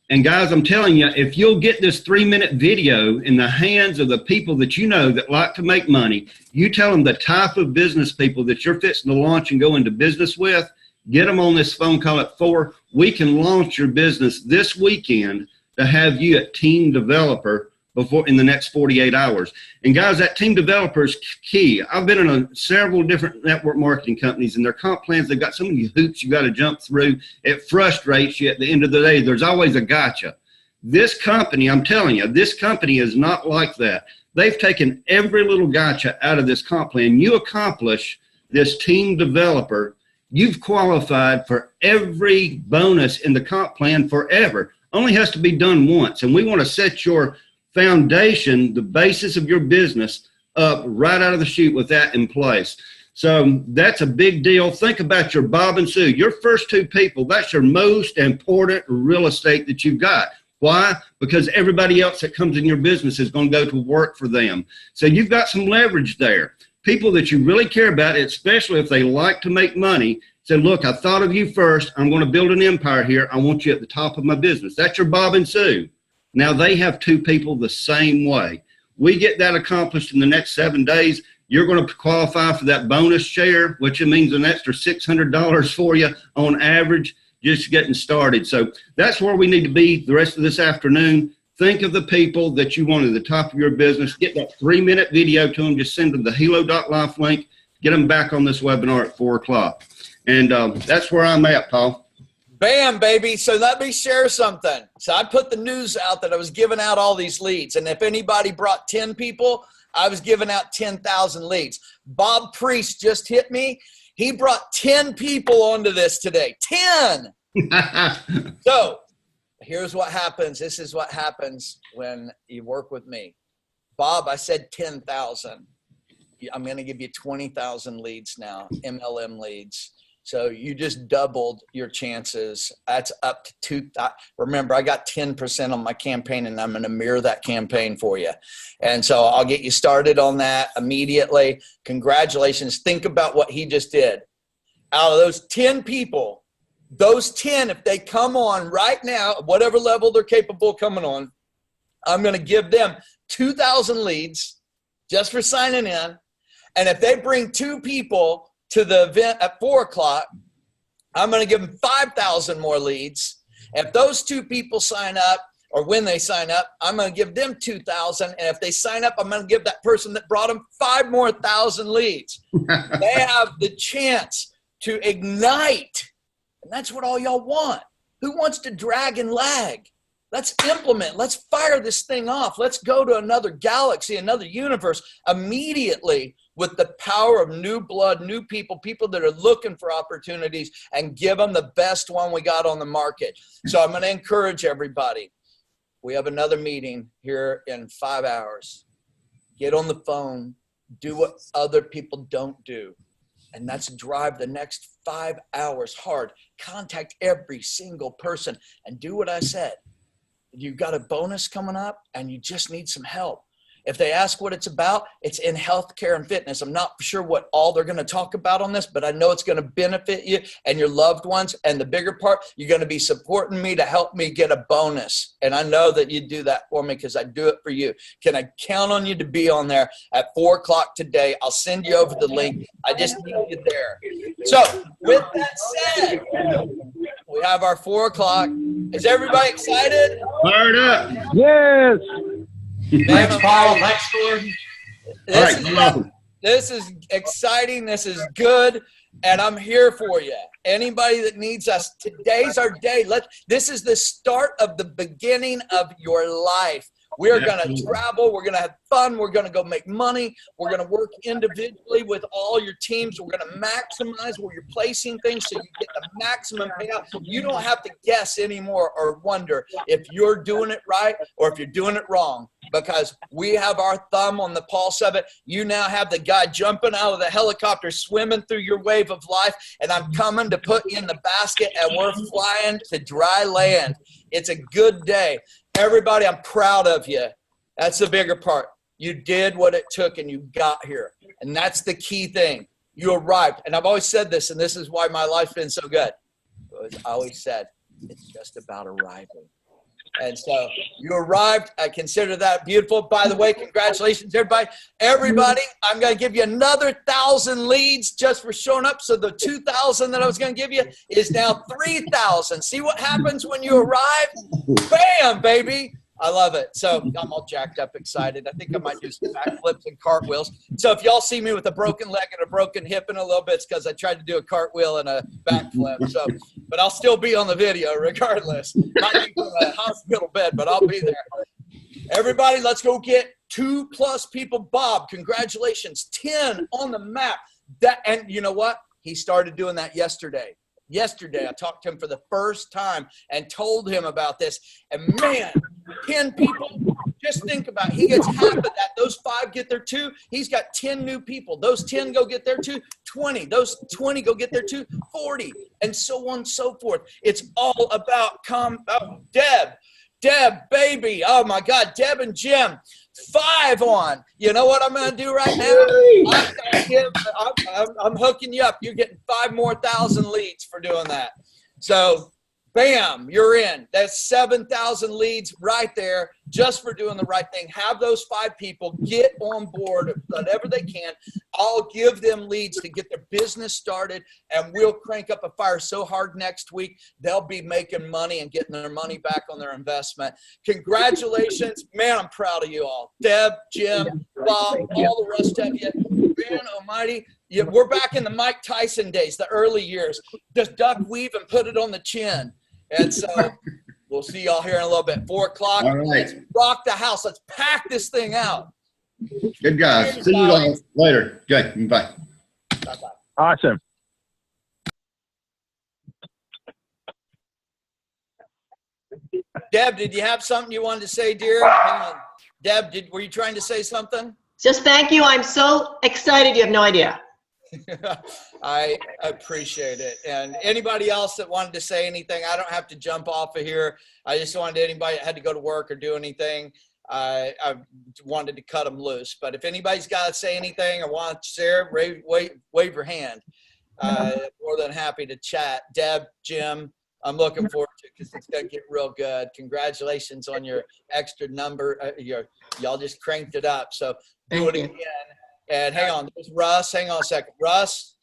And guys, I'm telling you, if you'll get this 3-minute video in the hands of the people that you know that like to make money, you tell them the type of business people that you're fixing to launch and go into business with, get them on this phone call at 4. We can launch your business this weekend to have you a team developer before in the next 48 hours. And guys, that team developer is key. I've been in several different network marketing companies, and their comp plans, they've got so many hoops you got to jump through. It frustrates you at the end of the day. There's always a gotcha. This company, I'm telling you, this company is not like that. They've taken every little gotcha out of this comp plan. You accomplish this team developer, you've qualified for every bonus in the comp plan forever. Only has to be done once. And we want to set your foundation, the basis of your business, up right out of the chute with that in place. So that's a big deal. Think about your Bob and Sue. Your first 2 people, that's your most important real estate that you've got. Why? Because everybody else that comes in your business is going to go to work for them. So you've got some leverage there. People that you really care about, especially if they like to make money, say, look, I thought of you first. I'm going to build an empire here. I want you at the top of my business. That's your Bob and Sue. Now they have 2 people the same way. We get that accomplished in the next 7 days. You're going to qualify for that bonus share, which it means an extra $600 for you on average, just getting started. So that's where we need to be the rest of this afternoon. Think of the people that you want at the top of your business. Get that 3-minute video to them. Just send them the Helo.life link. Get them back on this webinar at 4 o'clock. And that's where I'm at, Paul. Bam, baby. So let me share something. So I put the news out that I was giving out all these leads. And if anybody brought 10 people, I was giving out 10,000 leads. Bob Priest just hit me. He brought 10 people onto this today. 10. So here's what happens. This is what happens when you work with me. Bob, I said 10,000. I'm going to give you 20,000 leads now, MLM leads. So you just doubled your chances. That's up to 2,000. Remember, I got 10% on my campaign, and I'm going to mirror that campaign for you. And so I'll get you started on that immediately. Congratulations. Think about what he just did. Out of those 10 people, those 10, if they come on right now, whatever level they're capable of coming on, I'm going to give them 2,000 leads just for signing in. And if they bring 2 people to the event at 4 o'clock, I'm going to give them 5,000 more leads. If those 2 people sign up, or when they sign up, I'm going to give them 2,000. And if they sign up, I'm going to give that person that brought them 5,000 more leads. They have the chance to ignite. And that's what all y'all want. Who wants to drag and lag? Let's implement. Let's fire this thing off. Let's go to another galaxy, another universe immediately with the power of new blood, new people, people that are looking for opportunities, and give them the best one we got on the market. So I'm going to encourage everybody. We have another meeting here in 5 hours. Get on the phone. Do what other people don't do. And that's drive the next 5 hours hard. Contact every single person and do what I said. You've got a bonus coming up and you just need some help. If they ask what it's about, it's in healthcare and fitness. I'm not sure what all they're going to talk about on this, but I know it's going to benefit you and your loved ones. And the bigger part, you're going to be supporting me to help me get a bonus. And I know that you do that for me because I do it for you. Can I count on you to be on there at 4 o'clock today? I'll send you over the link. I just need you there. So with that said, we have our 4 o'clock. Is everybody excited? Fired up. Yes. Thanks, Paul. Thanks, Gordon. This is exciting. This is good. And I'm here for you. Anybody that needs us, today's our day. This is the start of the beginning of your life. We are going to travel. We're going to have fun. We're going to go make money. We're going to work individually with all your teams. We're going to maximize where you're placing things so you get the maximum payout. You don't have to guess anymore or wonder if you're doing it right or if you're doing it wrong, because we have our thumb on the pulse of it. You now have the guy jumping out of the helicopter, swimming through your wave of life, and I'm coming to put you in the basket, and we're flying to dry land. It's a good day. Everybody, I'm proud of you. That's the bigger part. You did what it took and you got here. And that's the key thing. You arrived. And I've always said this, and this is why my life's been so good. I always said, it's just about arriving. And so you arrived. I consider that beautiful. By the way, congratulations, everybody. Everybody, I'm going to give you another 1,000 leads just for showing up. So the 2,000 that I was going to give you is now 3,000. See what happens when you arrive? Bam, baby. I love it. So I'm all jacked up, excited. I think I might do some backflips and cartwheels. So if y'all see me with a broken leg and a broken hip in a little bit, it's because I tried to do a cartwheel and a backflip. So, but I'll still be on the video regardless. Not be from a hospital bed, but I'll be there. Everybody, let's go get 2+ people. Bob, congratulations. 10 on the map. And you know what? He started doing that yesterday. Yesterday, I talked to him for the first time and told him about this. And man, 10 people, just think about it. He gets half of that. Those 5 get their 2. He's got 10 new people. Those 10 go get their 2. 20. Those 20 go get their 2. 40. And so on and so forth. It's all about Deb, baby. Oh, my God. Deb and Jim. 5 on. You know what I'm going to do right now? I'm hooking you up. You're getting 5,000 more leads for doing that. So, bam, you're in. That's 7,000 leads right there just for doing the right thing. Have those 5 people get on board whatever they can. I'll give them leads to get their business started, and we'll crank up a fire so hard next week, they'll be making money and getting their money back on their investment. Congratulations. Man, I'm proud of you all. Deb, Jim, Bob, all the rest of you. Man almighty. Yeah, we're back in the Mike Tyson days, the early years. Just duck, weave, and put it on the chin. And so we'll see y'all here in a little bit. 4 o'clock. All right. Let's rock the house. Let's pack this thing out. Good guys. Cheers, See you all guys. later. Okay, bye. Bye-bye. Awesome. Deb, did you have something you wanted to say, dear? Hang on. Deb, were you trying to say something? Just thank you. I'm so excited. You have no idea. I appreciate it. And anybody else that wanted to say anything, I don't have to jump off of here. I just wanted anybody that had to go to work or do anything, I wanted to cut them loose. But if anybody's got to say anything or want to share, wave your hand. More than happy to chat. Deb, Jim, I'm looking forward to it because it's going to get real good. Congratulations on your extra number. Y'all just cranked it up. So do it again. And hang on, there's Russ. Hang on a second. Russ?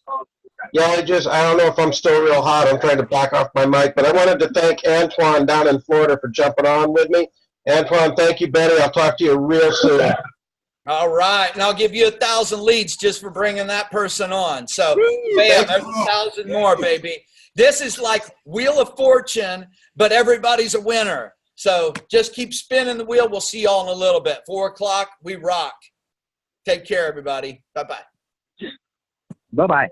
Yeah, I don't know if I'm still real hot. I'm trying to back off my mic, but I wanted to thank Antoine down in Florida for jumping on with me. Antoine, thank you, Betty. I'll talk to you real soon. All right. And I'll give you 1,000 leads just for bringing that person on. So, bam, there's 1,000 more, baby. This is like Wheel of Fortune, but everybody's a winner. So just keep spinning the wheel. We'll see you all in a little bit. 4 o'clock, we rock. Take care, everybody. Bye-bye. Bye-bye.